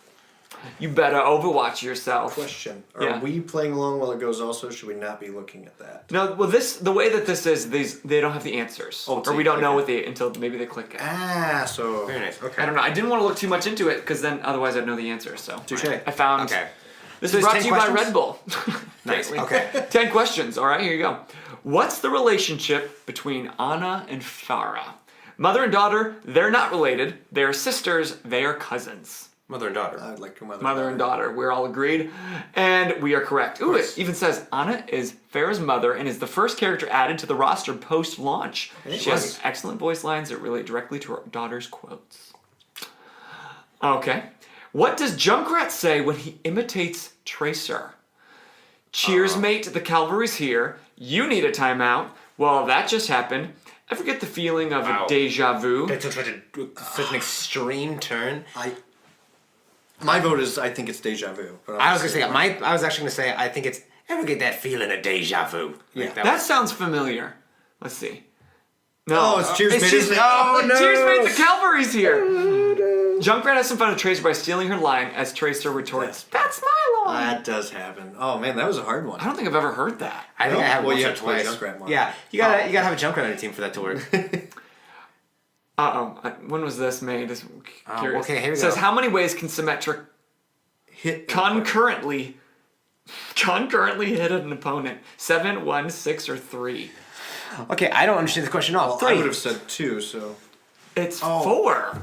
You better Overwatch yourself. Question: Are Yeah. we playing along while it goes? Also, should we not be looking at that? No, well, the way that this is, they don't have the answers. Oh, or we don't know okay. until maybe they click it. So Very nice. Okay. I don't know. I didn't want to look too much into it because then otherwise I'd know the answer. So Touche. I found. Okay. This So is it's brought 10 to you by questions? Red Bull. Nice. Apparently. Okay. 10 questions. All right, here you go. What's the relationship between Anna and Farah? Mother and daughter, they're not related. They're sisters, they are cousins. Mother and daughter. I'd like to Mother and daughter, we're all agreed. And we are correct. Ooh, it even says Anna is Farah's mother and is the first character added to the roster post-launch. She has excellent voice lines that relate directly to her daughter's quotes. Okay. What does Junkrat say when he imitates Tracer? Cheers, mate, the cavalry's here. You need a timeout. Well, that just happened. I forget the feeling of Wow. a deja vu. That took such an extreme turn. My vote is I think it's deja vu. But I was gonna say I was actually gonna say I think it's ever get that feeling of deja vu. Like, Yeah. That sounds familiar. Let's see. Oh, it's Cheers, mate, isn't it? Oh no! Cheers, mate, the cavalry's here. Junkrat has some fun with Tracer by stealing her line as Tracer retorts, "That's my line." That does happen. Oh man, that was a hard one. I don't think I've ever heard that. I think I have Well, once you or have to play twice. Junkrat more. Yeah, you gotta have a Junkrat on your team for that to work. When was this made? This curious. okay, here we It says, go. how many ways can Symmetric Hit concurrently hit an opponent? 7, 1, 6, or 3? Okay, I don't understand the question at all. Well, I would have said 2. So It's 4.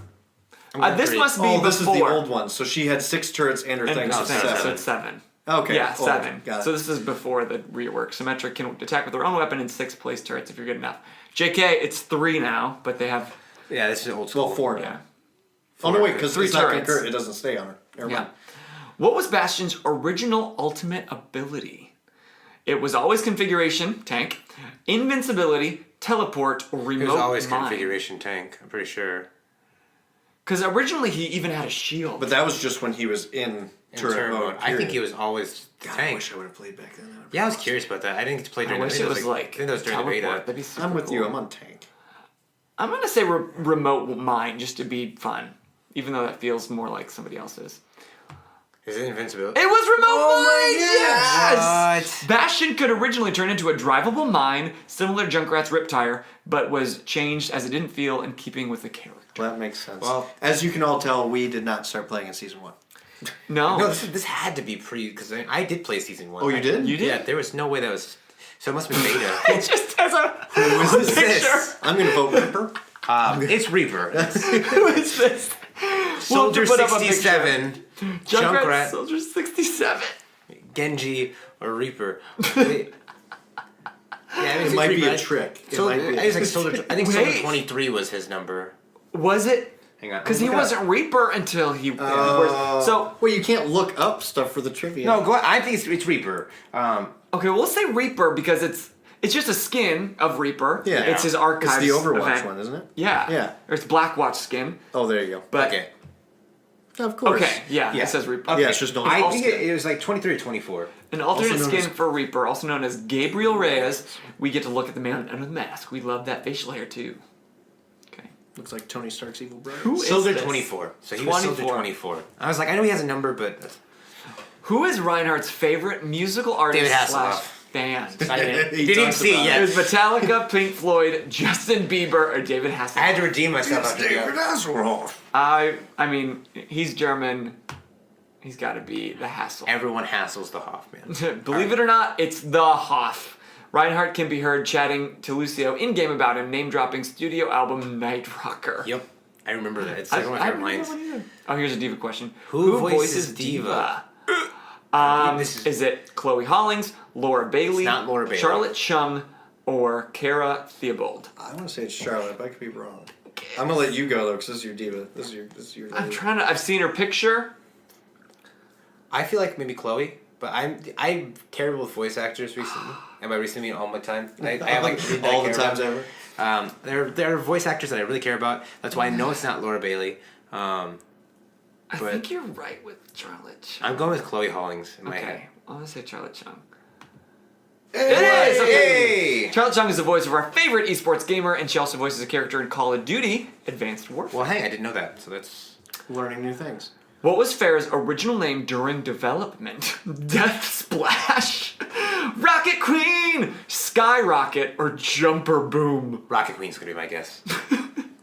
This three. must be this is the before. old one. So she had 6 turrets and her And thing. no, So so 7. it's 7. Okay. Yeah, old. 7. Got it. So this is before the rework. Symmetric can attack with their own weapon in 6 place turrets if you're good enough. JK, it's 3 now, but they have Yeah, this is old school. well, 4 now. yeah. Oh no, wait, because 3 it's not turrets. concurrent. It doesn't stay on her. Never Yeah. mind. What was Bastion's original ultimate ability? It was always configuration, tank, invincibility, teleport, or remote It was always mine. configuration tank. I'm pretty sure. Because originally he even had a shield. But that was just when he was in turret Turn mode. mode. I think he was always God, I tank. wish I would have played back then. That would've Yeah, I been was curious about that. I didn't get to play I during wish the beta. it was like I think that was during the teleport. beta. That'd be super I'm with you. cool. I'm on tank. I'm gonna say remote mine just to be fun, even though that feels more like somebody else's. Is it invincibility? It was remote Oh mine. Yes. What? Bastion could originally turn into a drivable mine, similar to Junkrat's Riptire, but was changed as it didn't feel in keeping with the character. Well, that makes sense. Well- as you can all tell, we did not start playing in season 1. No, No, this had to be because I did play season 1. Oh, you did? You did? Yeah, there was no way that was. So it must have been beta. it just has a Who is picture. this? I'm gonna vote Ripper. It's Reaper. Who is this? Soldier We'll have to put up a 67. Junkrat Junkrat. Soldier 67. Genji, or Reaper. Wait. Yeah, It might be a trick. It So might be. I think Soldier Wait. 23 was his number. Was it? Hang on. Because he Look it up. wasn't Reaper until he. So Well, you can't look up stuff for the trivia. No, go on. I think it's Reaper. okay, well, let's say Reaper because it's just a skin of Reaper. Yeah. It's his archives. It's the Overwatch event. one, isn't it? Yeah. Yeah. Or it's Blackwatch skin. Oh, there you go. But Okay. Of course. okay, yeah, Yeah. it says Reaper. Okay. Yeah, it's just no I false think skin. it was like 23 or 24. An alternate Also known skin as- for Reaper, also known as Gabriel Reyes. We get to look at the man under the mask. We love that facial hair too. Okay. Looks like Tony Stark's evil brother. Who is Soldier this? 24. So he was Soldier 24. I was like, I know he has a number, but Who is Reinhardt's favorite musical artist David Hasselhoff. slash band? I didn't He even talks see about it It yet. was Metallica, Pink Floyd, Justin Bieber, or David Hasselhoff. I had to redeem myself after that. Hasselhoff. I mean, he's German. He's got to be the Hassel. Everyone hassles the Hoffman. Believe it or not, it's the Hoff. Reinhardt can be heard chatting to Lucio in-game about him, name-dropping studio album Night Rocker. Yep. I remember that. It's like one of my favorite lines. Oh, here's a diva question. Who voices Diva? This is- Is it Chloe Hollings, Laura Bailey, It's not Laura Bailey. Charlotte Chung, or Kara Theobald? I want to say it's Charlotte, but I could be wrong. I'm gonna let you go though, because this is your diva. This is your. I'm trying to. I've seen her picture. I feel like maybe Chloe, but I'm terrible with voice actors recently. And by recently, I mean all my time. I have like three that I all the care times about. ever. There are voice actors that I really care about. That's why I know it's not Laura Bailey. I But- think you're right with Charlotte Chung. I'm going with Chloe Hollings in my head. Okay, I'm gonna say Charlotte Chung. It is, is! okay. Hey! Charlotte Chung is the voice of our favorite esports gamer, and she also voices a character in Call of Duty Advanced Warfare. Well, hey, I didn't know that, so that's... Learning new things. What was Farrah's original name during development? Death Splash, Rocket Queen, Skyrocket, or Jumper Boom? Rocket Queen's gonna be my guess.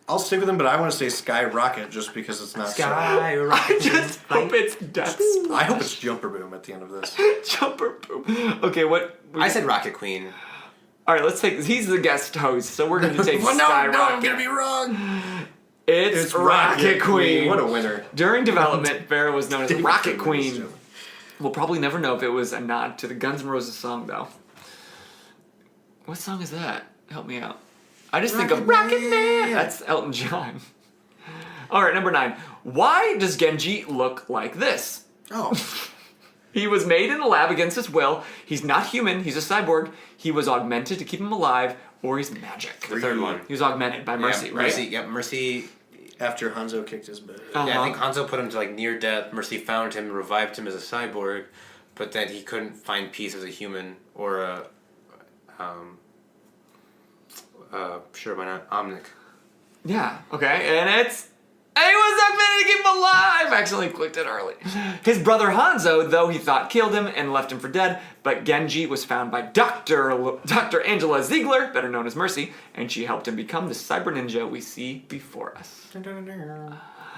I'll stick with him, but I want to say Skyrocket just because it's not. Sky I Rocket. just hope it's Death I hope it's Jumper Boom at the end of this. Jumper Boom. Okay, what? I said Rocket Queen. All right, let's take this. He's the guest host, so we're going to take Well, no, Skyrocket. I'm gonna be wrong. It's Rocket Queen. What a winner. During development, Farrah was known as David Rocket Cameron Queen. is doing. We'll probably never know if it was a nod to the Guns N' Roses song, though. What song is that? Help me out. I just think of Rocket Rocket Man. Man. That's Elton John. All right, number 9. Why does Genji look like this? Oh, He was made in a lab against his will. He's not human. He's a cyborg. He was augmented to keep him alive, or he's magic. The third one. He was augmented by Mercy, Yeah, right? Mercy, yep, Mercy... after Hanzo kicked his butt. Uh-huh. Yeah, I think Hanzo put him to like near death. Mercy found him, revived him as a cyborg, but then he couldn't find peace as a human or a... sure, why not? Omnic. Yeah, okay, and it's... And he was augmented to keep him alive! I accidentally clicked it early. His brother Hanzo, though he thought killed him and left him for dead, but Genji was found by Dr. Angela Ziegler, better known as Mercy, and she helped him become the cyber ninja we see before us.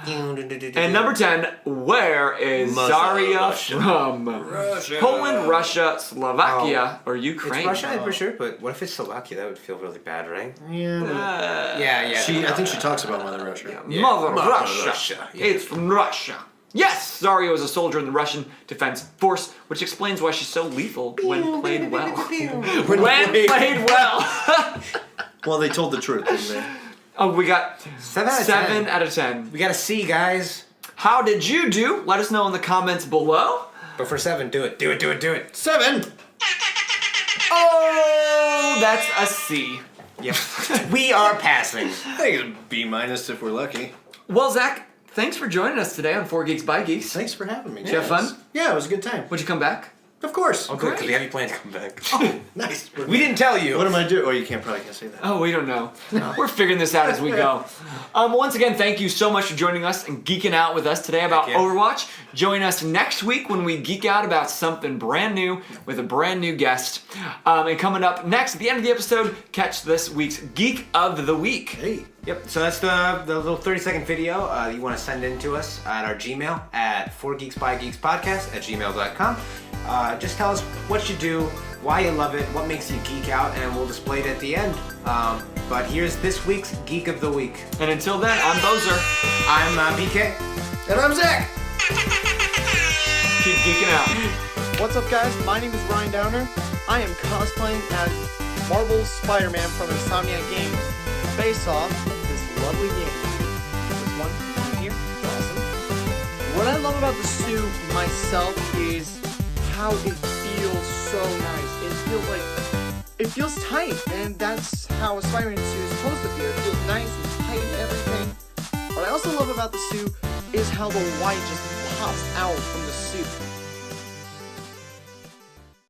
And number 10, where is Zarya Russia. from? Russia. Poland, Russia, Slovakia, or Ukraine? It's Russia, I'm pretty sure, but what if it's Slovakia? That would feel really bad, right? Yeah. Yeah. I think she talks about Mother Russia. Yeah. Mother Mother Russia. Russia, yeah. It's from Russia. Yes, Zarya was a soldier in the Russian Defense Force, which explains why she's so lethal when played well. When played well. Well, they told the truth, didn't they? Oh, we got 7 out of 7 10. out of 10. We got a C, guys. How did you do? Let us know in the comments below. But for 7, do it. Do it, do it, do it. 7. Oh, that's a C. Yep. We are passing. I think it's B- if we're lucky. Well, Zach, thanks for joining us today on 4 Geeks by Geeks. Thanks for having me. Did you have fun? Yeah, it was a good time. Would you come back? Of course. Oh, good, because we have you planned to come back. Oh, nice. We didn't tell you. What am I doing? Oh, you probably can't say that. Oh, we don't know. We're figuring this out as we go. Once again, thank you so much for joining us and geeking out with us today about Heck yeah. Overwatch. Join us next week when we geek out about something brand new with a brand new guest. And coming up next, at the end of the episode, catch this week's Geek of the Week. Hey. Yep, so that's the little 30-second video you want to send in to us at our Gmail at 4geeksbygeekspodcast@gmail.com. Just tell us what you do, why you love it, what makes you geek out, and we'll display it at the end. But here's this week's Geek of the Week. And until then, I'm Bozer. I'm BK. And I'm Zach. Keep geeking out. What's up, guys? My name is Ryan Downer. I am cosplaying as Marvel's Spider-Man from Insomniac Games, based off this lovely game. This one right here, it's awesome. What I love about the suit myself is how it feels so nice. It feels tight, and that's how a Spider-Man suit is supposed to feel. It feels nice and tight and everything. What I also love about the suit is how the white just pops out from the suit.